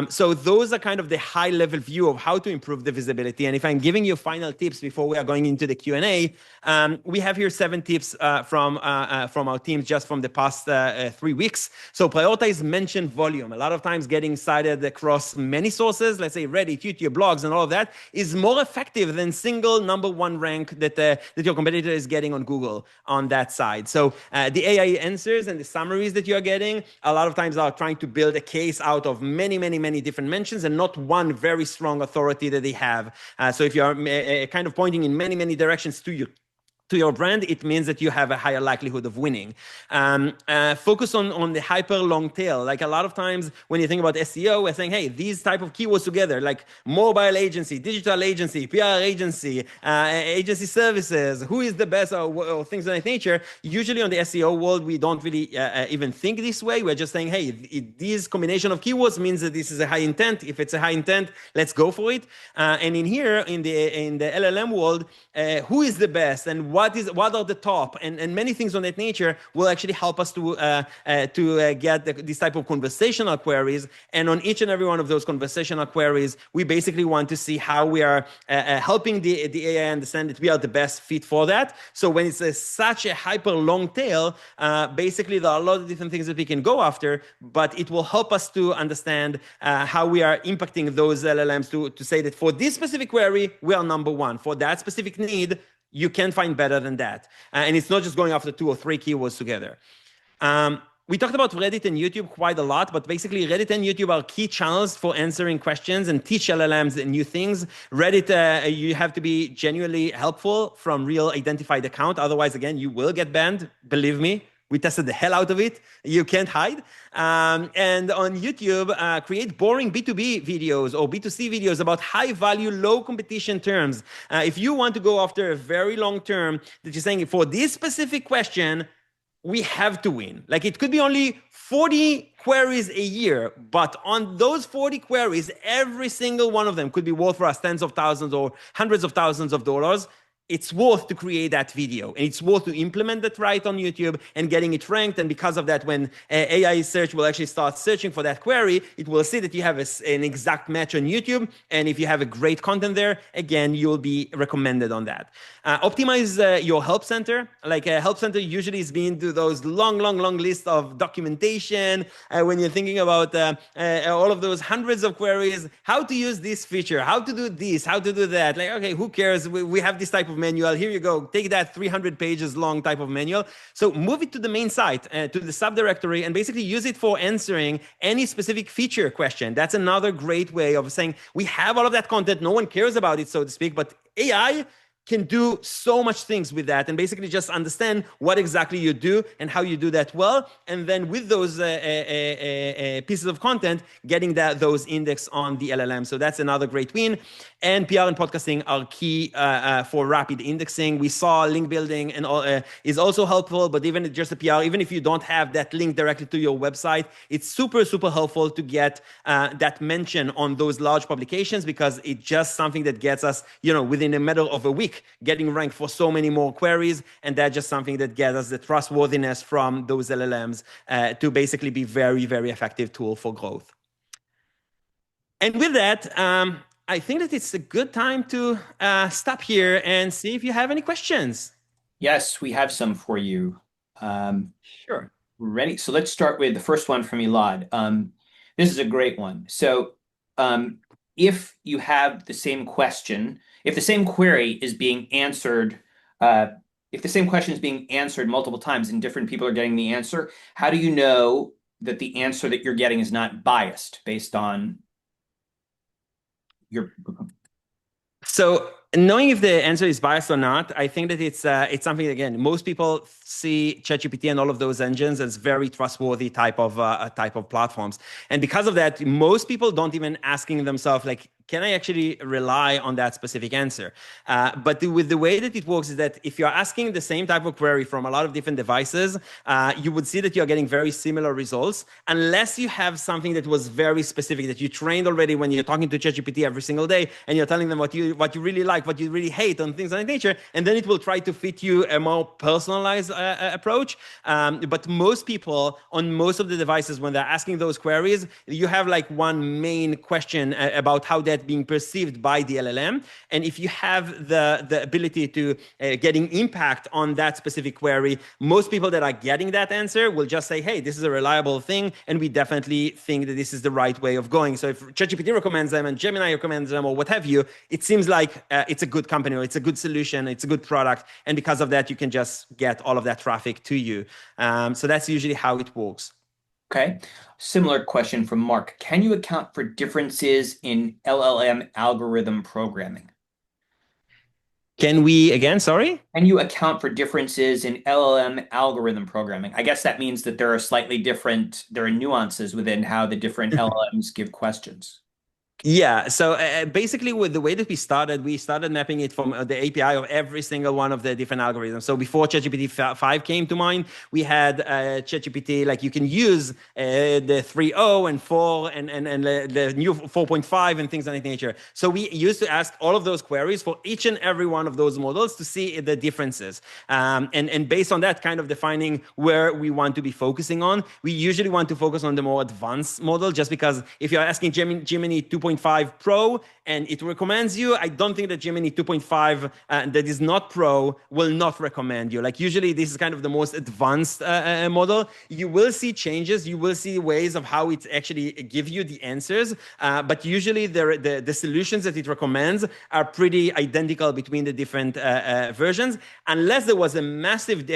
So those are kind of the high level view of how to improve the visibility. And if I'm giving you final tips before we are going into the Q&A, we have here 7 tips from our teams just from the past 3 weeks. So prioritize mention volume. A lot of times getting cited across many sources, let's say Reddit, YouTube, blogs, and all of that, is more effective than single number 1 rank that your competitor is getting on Google on that side. So the AI answers and the summaries that you are getting a lot of times are trying to build a case out of many different mentions and not one very strong authority that they have. So if you are kind of pointing in many directions to your brand, it means that you have a higher likelihood of winning. Focus on the hyper long tail. Like a lot of times when you think about SEO, we're saying, hey, these type of keywords together, like mobile agency, digital agency, PR agency, agency services, who is the best, or things of that nature. Usually on the SEO world, we don't really even think this way. We're just saying, hey, this combination of keywords means that this is a high intent. If it's a high intent, let's go for it. And in here, in the LLM world, who is the best and what are the top and many things on that nature will actually help us to get this type of conversational queries. And on each and every one of those conversational queries, we basically want to see how we are helping the AI understand that we are the best fit for that. So when it's such a hyper long tail, basically there are a lot of different things that we can go after, but it will help us to understand how we are impacting those LLMs to say that for this specific query, we are number 1. For that specific need, you can find better than that. And it's not just going after 2 or 3 keywords together. We talked about Reddit and YouTube quite a lot, but basically Reddit and YouTube are key channels for answering questions and teach LLMs new things. Reddit, you have to be genuinely helpful from real identified account. Otherwise, again, you will get banned. Believe me. We tested the hell out of it. You can't hide. And on YouTube, create boring B2B videos or B2C videos about high value, low competition terms. If you want to go after a very long term that you're saying for this specific question, we have to win. Like it could be only 40 queries a year, but on those 40 queries, every single one of them could be worth for us tens of thousands or hundreds of thousands of dollars. It's worth to create that video, and it's worth to implement that right on YouTube and getting it ranked. And because of that, when AI search will actually start searching for that query, it will see that you have an exact match on YouTube. And if you have a great content there, again, you'll be recommended on that. Optimize your help center. Like a help center usually is being to those long list of documentation. When you're thinking about all of those hundreds of queries, how to use this feature, how to do this, how to do that. Like, okay, who cares? We have this type of manual. Here you go. Take that 300 pages long type of manual. So move it to the main site, to the subdirectory, and basically use it for answering any specific feature question. That's another great way of saying we have all of that content. No one cares about it, so to speak, but AI can do so much things with that and basically just understand what exactly you do and how you do that well. And then with those pieces of content, getting those index on the LLM. So that's another great win. And PR and podcasting are key for rapid indexing. We saw link building and all, is also helpful, but even just a PR, even if you don't have that link directly to your website, it's super helpful to get that mention on those large publications because it's just something that gets us, within a matter of a week, getting ranked for so many more queries. And that's just something that gets us the trustworthiness from those LLMs to basically be very effective tool for growth. And with that, I think that it's a good time to stop here and see if you have any questions.
Yes, we have some for you.
Sure.
Ready? So let's start with the first one from Gilad. This is a great one. So if you have the same question, if the same query is being answered, if the same question is being answered multiple times and different people are getting the answer, how do you know that the answer that you're getting is not biased based on your...
So Knowing if the answer is biased or not, I think that it's something, again, most people see ChatGPT and all of those engines as very trustworthy type of platforms, and because of that, most people don't even asking themselves like, can I actually rely on that specific answer? But with the way that it works is that if you're asking the same type of query from a lot of different devices, you would see that you're getting very similar results, unless you have something that was very specific that you trained already when you're talking to ChatGPT every single day, and you're telling them what you really like, what you really hate, and things of that nature, and then it will try to fit you a more personalized approach. But most people on most of the devices, when they're asking those queries, you have like one main question about how that being perceived by the LLM. And if you have the ability to getting impact on that specific query, most people that are getting that answer will just say, hey, this is a reliable thing, and we definitely think that this is the right way of going. So if ChatGPT recommends them and Gemini recommends them or what have you, it seems like it's a good company, or it's a good solution, it's a good product, and because of that, you can just get all of that traffic to you. So that's usually how it works.
Okay. Similar question from Mark. Can you account for differences in LLM algorithm programming?
Can we, again, sorry?
Can you account for differences in LLM algorithm programming? I guess that means that there are nuances within how the different LLMs give questions.
Yeah, so basically, with the way that we started mapping it from the API of every single one of the different algorithms. So before ChatGPT 5 came to mind, we had ChatGPT, like you can use the 3.0 and 4 and the new 4.5 and things of that nature. So we used to ask all of those queries for each and every one of those models to see the differences. And based on that, kind of defining where we want to be focusing on, we usually want to focus on the more advanced model, just because if you're asking Gemini 2.5 Pro and it recommends you, I don't think that Gemini 2.5 that is not Pro will not recommend you. Like usually this is kind of the most advanced model. You will see changes, you will see ways of how it actually give you the answers, but usually the solutions that it recommends are pretty identical between the different versions, unless there was a massive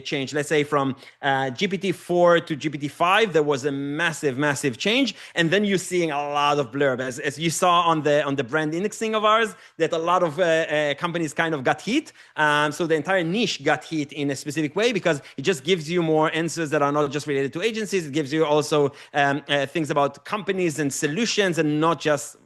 change. Let's say from GPT-4 to GPT-5, there was a massive change, and then you're seeing a lot of blurb, as you saw on the brand indexing of ours, that a lot of companies kind of got hit. So the entire niche got hit in a specific way, because it just gives you more answers that are not just related to agencies. It gives you also things about companies and solutions, and not just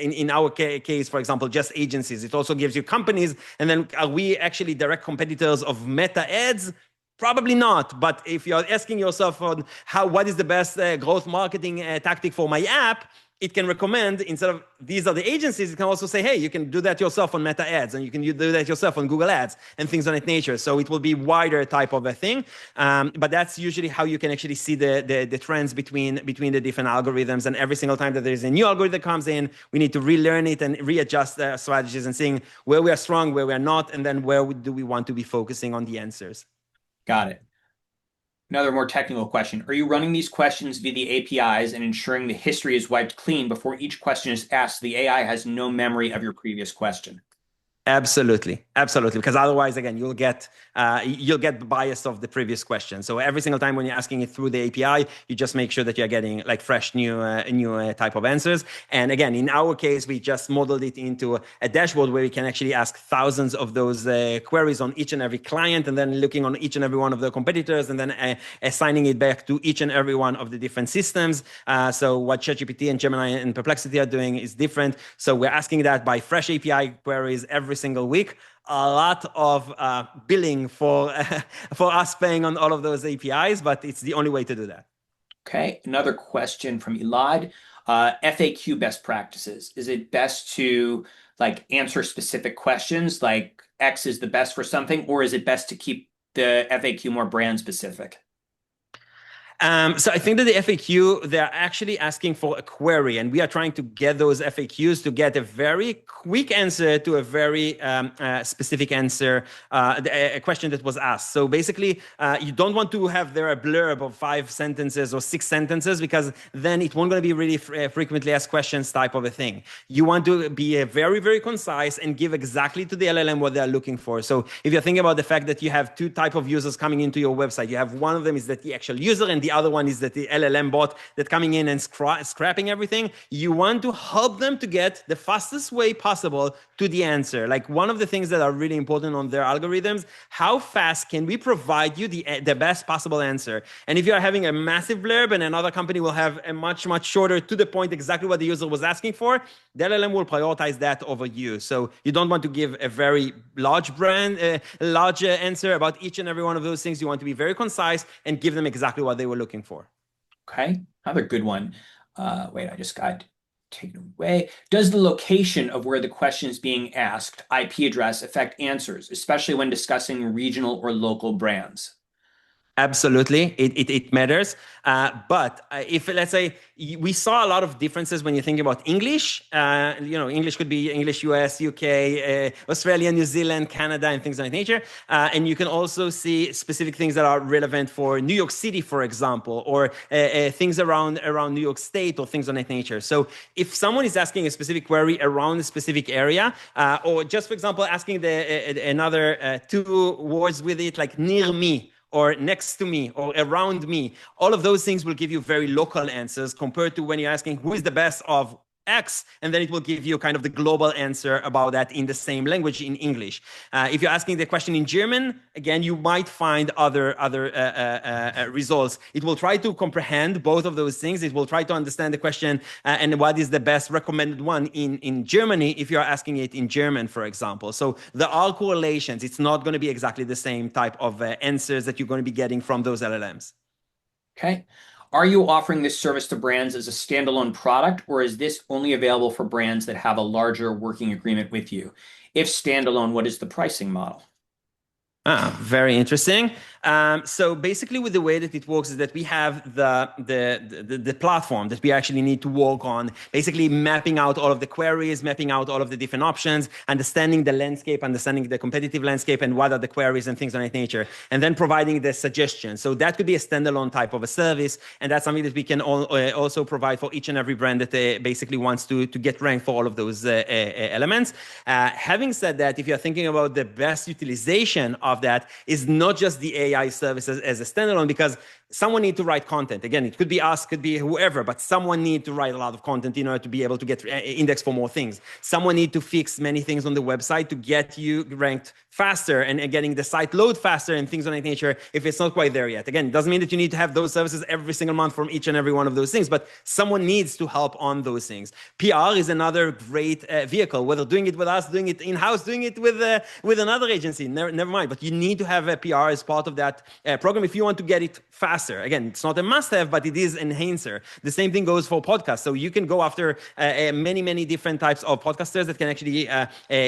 in our case, for example, just agencies. It also gives you companies. And then are we actually direct competitors of Meta ads? Probably not. But if you're asking yourself on what is the best growth marketing tactic for my app, it can recommend, instead of these are the agencies, it can also say, hey, you can do that yourself on Meta ads, and you can do that yourself on Google ads, and things of that nature. So it will be wider type of a thing. But that's usually how you can actually see the trends between the different algorithms. And every single time that there's a new algorithm that comes in, we need to relearn it and readjust the strategies and seeing where we are strong, where we are not, and then where do we want to be focusing on the answers.
Got it. Another more technical question. Are you running these questions via the APIs and ensuring the history is wiped clean before each question is asked so the AI has no memory of your previous question?
Absolutely, because otherwise, again, you'll get the bias of the previous question. So every single time when you're asking it through the API, you just make sure that you're getting like fresh, new type of answers. And again, in our case, we just modeled it into a dashboard where we can actually ask thousands of those queries on each and every client, and then looking on each and every one of the competitors, and then assigning it back to each and every one of the different systems. So what ChatGPT and Gemini and Perplexity are doing is different. So we're asking that by fresh API queries every single week. A lot of billing for for us paying on all of those APIs, but it's the only way to do that.
Okay, another question from Elad. FAQ best practices. Is it best to like answer specific questions, like X is the best for something, or is it best to keep the FAQ more brand specific?
So I think that the FAQ, they're actually asking for a query, and we are trying to get those FAQs to get a very quick answer to a very specific answer, a question that was asked. So basically, you don't want to have there a blurb of 5 sentences or 6 sentences, because then it won't going to be really frequently asked questions type of a thing. You want to be very concise and give exactly to the LLM what they're looking for. So if you're thinking about the fact that you have 2 types of users coming into your website, you have one of them is that the actual user, and the the other one is that the LLM bot that coming in and scrapping everything. You want to help them to get the fastest way possible to the answer. Like one of the things that are really important on their algorithms, how fast can we provide you the best possible answer? And if you are having a massive blurb and another company will have a much shorter, to the point, exactly what the user was asking for, the LLM will prioritize that over you. So you don't want to give a very large answer about each and every one of those things. You want to be very concise and give them exactly what they were looking for.
Okay, another good one. Wait, I just got taken away. Does the location of where the question is being asked, IP address, affect answers, especially when discussing regional or local brands?
Absolutely, it matters. But if, let's say, we saw a lot of differences when you think about English. English could be English, US, UK, Australia, New Zealand, Canada, and things of that nature. And you can also see specific things that are relevant for New York City, for example, or things around New York State, or things of that nature. So if someone is asking a specific query around a specific area, or just, for example, asking another two words with it, like near me, or next to me, or around me, all of those things will give you very local answers compared to when you're asking who is the best of X, and then it will give you kind of the global answer about that in the same language, in English. If you're asking the question in German, again, you might find other results. It will try to comprehend both of those things. It will try to understand the question and what is the best recommended one in Germany if you're asking it in German, for example. So there are correlations. It's not going to be exactly the same type of answers that you're going to be getting from those LLMs.
Okay. Are you offering this service to brands as a standalone product, or is this only available for brands that have a larger working agreement with you? If standalone, what is the pricing model?
Very interesting. So basically, with the way that it works is that we have the platform that we actually need to work on, basically mapping out all of the queries, mapping out all of the different options, understanding the landscape, understanding the competitive landscape, and what are the queries and things of that nature, and then providing the suggestions. So that could be a standalone type of a service, and that's something that we can also provide for each and every brand that basically wants to get ranked for all of those elements. Having said that, if you're thinking about the best utilization of that, is not just the AI services as a standalone, because someone need to write content. Again, it could be us, could be whoever, but someone need to write a lot of content in order to be able to get indexed for more things. Someone need to fix many things on the website to get you ranked faster and getting the site load faster and things of that nature if it's not quite there yet. Again, it doesn't mean that you need to have those services every single month from each and every one of those things, but someone needs to help on those things. PR is another great vehicle, whether doing it with us, doing it in-house, doing it with another agency, never mind. But you need to have a PR as part of that program if you want to get it faster. Again, it's not a must-have, but it is an enhancer. The same thing goes for podcasts. So you can go after many different types of podcasters that can actually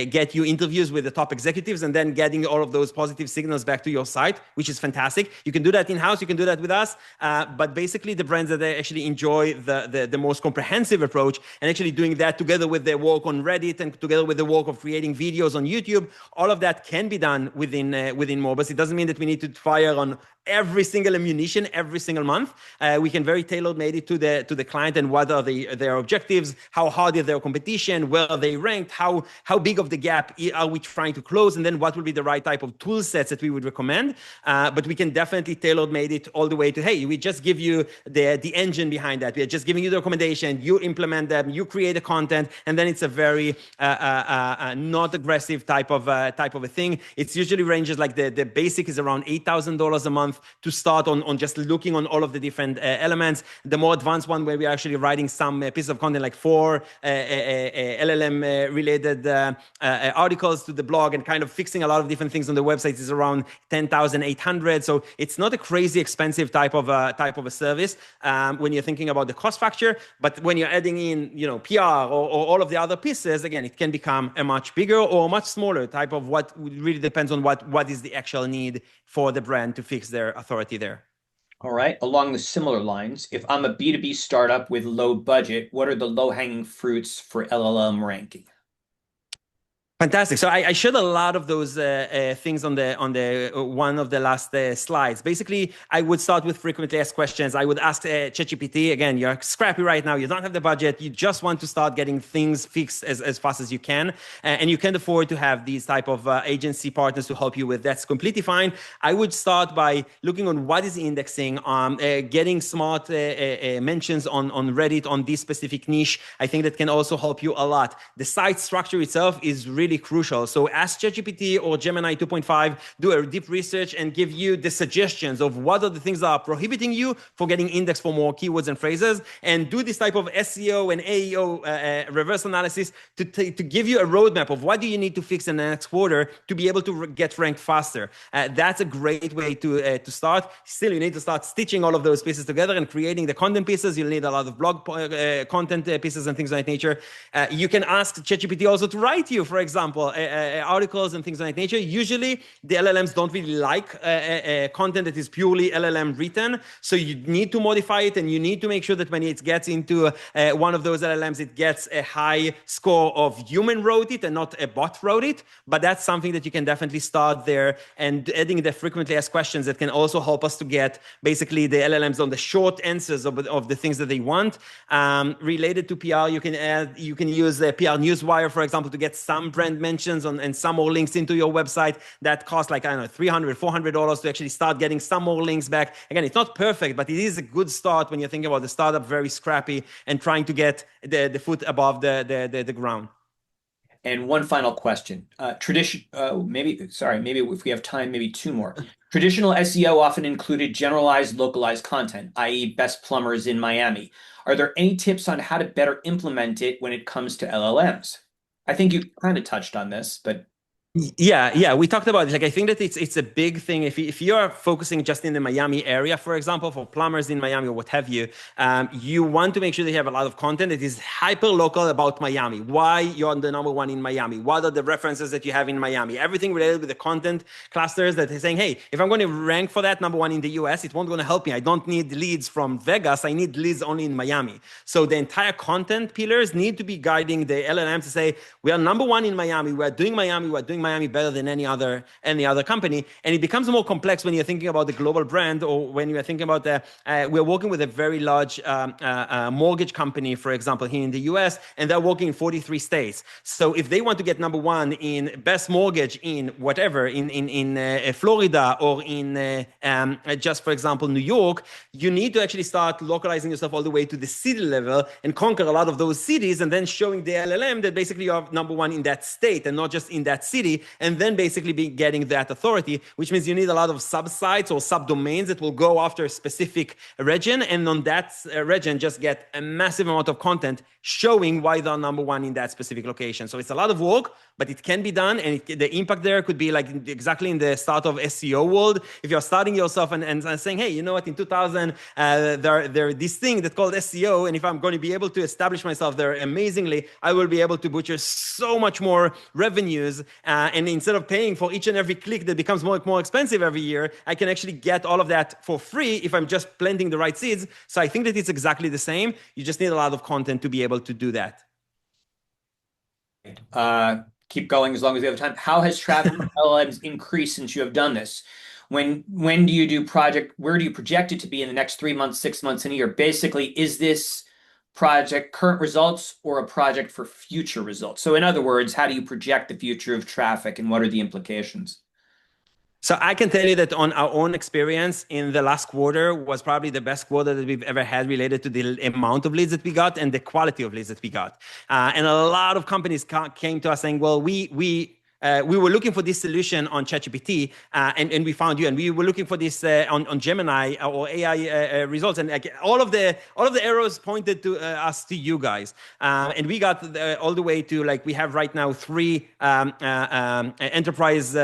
get you interviews with the top executives, and then getting all of those positive signals back to your site, which is fantastic. You can do that in-house. You can do that with us. But basically, the brands that actually enjoy the most comprehensive approach, and actually doing that together with their work on Reddit and together with the work of creating videos on YouTube, all of that can be done within Moburst. It doesn't mean that we need to fire on every single ammunition every single month. We can very tailor-made it to the client, and what are their objectives, how hard is their competition, where are they ranked, how big of the gap are we trying to close, and then what will be the right type of tool sets that we would recommend. But we can definitely tailor-made it all the way to, hey, we just give you the engine behind that. We are just giving you the recommendation, you implement them, you create the content, and then it's a very not aggressive type of a thing. It's usually ranges like the basic is around $8,000 a month to start on just looking on all of the different elements. The more advanced one, where we're actually writing some piece of content, like 4 LLM related articles to the blog, and kind of fixing a lot of different things on the website, is around 10,800. So it's not a crazy expensive type of a service when you're thinking about the cost factor. But when you're adding in, PR or all of the other pieces, again, it can become a much bigger or much smaller type of what really depends on what is the actual need for the brand to fix their authority there.
All right. Along the similar lines, if I'm a B2B startup with low budget, what are the low-hanging fruits for LLM ranking?
Fantastic. So I showed a lot of those things on the one of the last slides. Basically, I would start with frequently asked questions. I would ask ChatGPT, again, you're scrappy right now. You don't have the budget. You just want to start getting things fixed as fast as you can. And you can't afford to have these type of agency partners to help you with. That's completely fine. I would start by looking on what is indexing, getting smart mentions on Reddit on this specific niche. I think that can also help you a lot. The site structure itself is really crucial. So ask ChatGPT or Gemini 2.5, do a deep research and give you the suggestions of what are the things that are prohibiting you for getting indexed for more keywords and phrases, and do this type of SEO and AEO reverse analysis to give you a roadmap of what do you need to fix in the next quarter to be able to get ranked faster. That's a great way to start. Still, you need to start stitching all of those pieces together and creating the content pieces. You'll need a lot of blog content pieces and things of that nature. You can ask ChatGPT also to write you, for example, articles and things of that nature. Usually, the LLMs don't really like content that is purely LLM written. So you need to modify it, and you need to make sure that when it gets into one of those LLMs, it gets a high score of human wrote it and not a bot wrote it. But that's something that you can definitely start there, and adding the frequently asked questions that can also help us to get basically the LLMs on the short answers of the things that they want. Related to PR, you can use the PR Newswire, for example, to get some brand mentions and some more links into your website. That costs like, I don't know, $300, $400 to actually start getting some more links back. Again, it's not perfect, but it is a good start when you think about the startup, very scrappy and trying to get the foot above the ground.
And one final question. Maybe if we have time, maybe two more. Traditional SEO often included generalized, localized content, i.e. best plumbers in Miami. Are there any tips on how to better implement it when it comes to LLMs? I think you kind of touched on this, but
Yeah, we talked about it. Like, I think that it's a big thing. If you are focusing just in the Miami area, for example, for plumbers in Miami or what have you, you want to make sure that you have a lot of content that is hyper local about Miami. Why you're the number one in Miami? What are the references that you have in Miami? Everything related with the content clusters that is saying, hey, if I'm going to rank for that number one in the US, it won't going to help me. I don't need leads from Vegas. I need leads only in Miami. So the entire content pillars need to be guiding the LLM to say, we are number one in Miami. We're doing Miami better than any other company. And it becomes more complex when you're thinking about the global brand, or when you're thinking about we're working with a very large mortgage company, for example, here in the US, and they're working in 43 states. So if they want to get number one in best mortgage in whatever, in Florida or in just, for example, New York, you need to actually start localizing yourself all the way to the city level and conquer a lot of those cities, and then showing the LLM that basically you're number one in that state and not just in that city, and then basically be getting that authority, which means you need a lot of sub-sites or subdomains that will go after a specific region, and on that region just get a massive amount of content showing why they're number one in that specific location. So it's a lot of work, but it can be done, and the impact there could be like exactly in the start of SEO world. If you're starting yourself and saying, hey, you know what, in 2000, there this thing that's called SEO, and if I'm going to be able to establish myself there amazingly, I will be able to butcher so much more revenues. And instead of paying for each and every click that becomes more expensive every year, I can actually get all of that for free if I'm just planting the right seeds. So I think that it's exactly the same. You just need a lot of content to be able to do that.
Keep going as long as we have time. How has traffic from LLMs increased since you have done this? When do you do project? Where do you project it to be in the next 3 months, 6 months, and a year? Basically, is this project current results or a project for future results? So in other words, how do you project the future of traffic, and what are the implications?
So I can tell you that on our own experience in the last quarter was probably the best quarter that we've ever had related to the amount of leads that we got and the quality of leads that we got. And a lot of companies came to us saying, well, we were looking for this solution on ChatGPT, and we found you. And we were looking for this on Gemini or AI results, and like all of the arrows pointed to us to you guys. And we got all the way to, like, we have right now 3 enterprise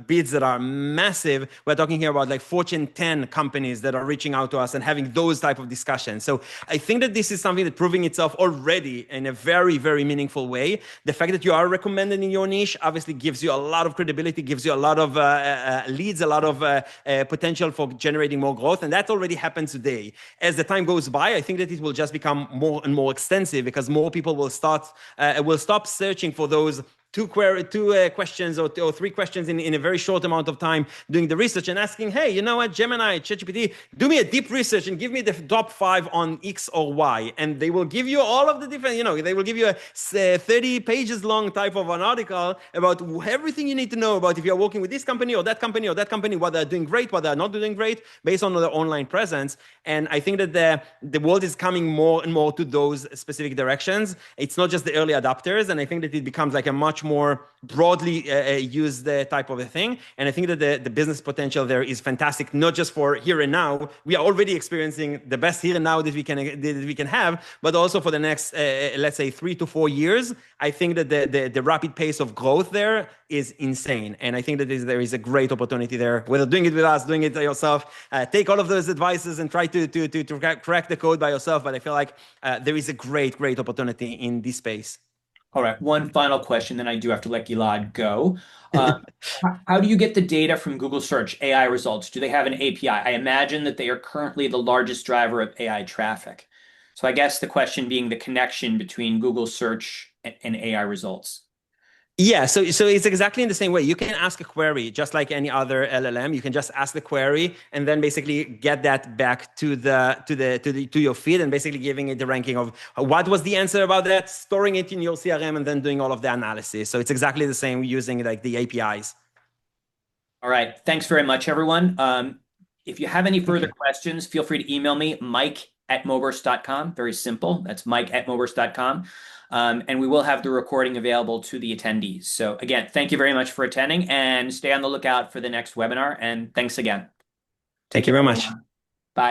bids that are massive. We're talking here about like Fortune 10 companies that are reaching out to us and having those type of discussions. So I think that this is something that's proving itself already in a very, very meaningful way. The fact that you are recommended in your niche obviously gives you a lot of credibility, gives you a lot of leads, a lot of potential for generating more growth. And that already happened today. As the time goes by, I think that it will just become more and more extensive, because more people will stop searching for those two questions or three questions in a very short amount of time doing the research and asking, hey, you know what, Gemini, ChatGPT, do me a deep research and give me the top 5 on X or Y. And they will give you all of the different, they will give you a 30 pages long type of an article about everything you need to know about if you're working with this company or that company or that company, what they're doing great, what they're not doing great, based on their online presence. And I think that the world is coming more and more to those specific directions. It's not just the early adopters. And I think that it becomes like a much more broadly used type of a thing. And I think that the business potential there is fantastic, not just for here and now. We are already experiencing the best here and now that we can have, but also for the next, let's say, 3 to 4 years. I think that the rapid pace of growth there is insane. And I think that there is a great opportunity there, whether doing it with us, doing it yourself, take all of those advices and try to crack the code by yourself. But I feel like there is a great opportunity in this space.
All right, one final question, then I do have to let Gilad go. How do you get the data from Google Search AI results? Do they have an API? I imagine that they are currently the largest driver of AI traffic. So I guess the question being the connection between Google Search and AI results.
Yeah, so it's exactly in the same way. You can ask a query just like any other LLM. You can just ask the query and then basically get that back to your feed and basically giving it the ranking of what was the answer about that, storing it in your CRM, and then doing all of the analysis. So it's exactly the same using like the APIs.
All right, thanks very much, everyone. If you have any further questions, feel free to email me, mike@moburst.com. Very simple. That's mike@moburst.com. And we will have the recording available to the attendees. So again, thank you very much for attending and stay on the lookout for the next webinar. And thanks again.
Thank you very much.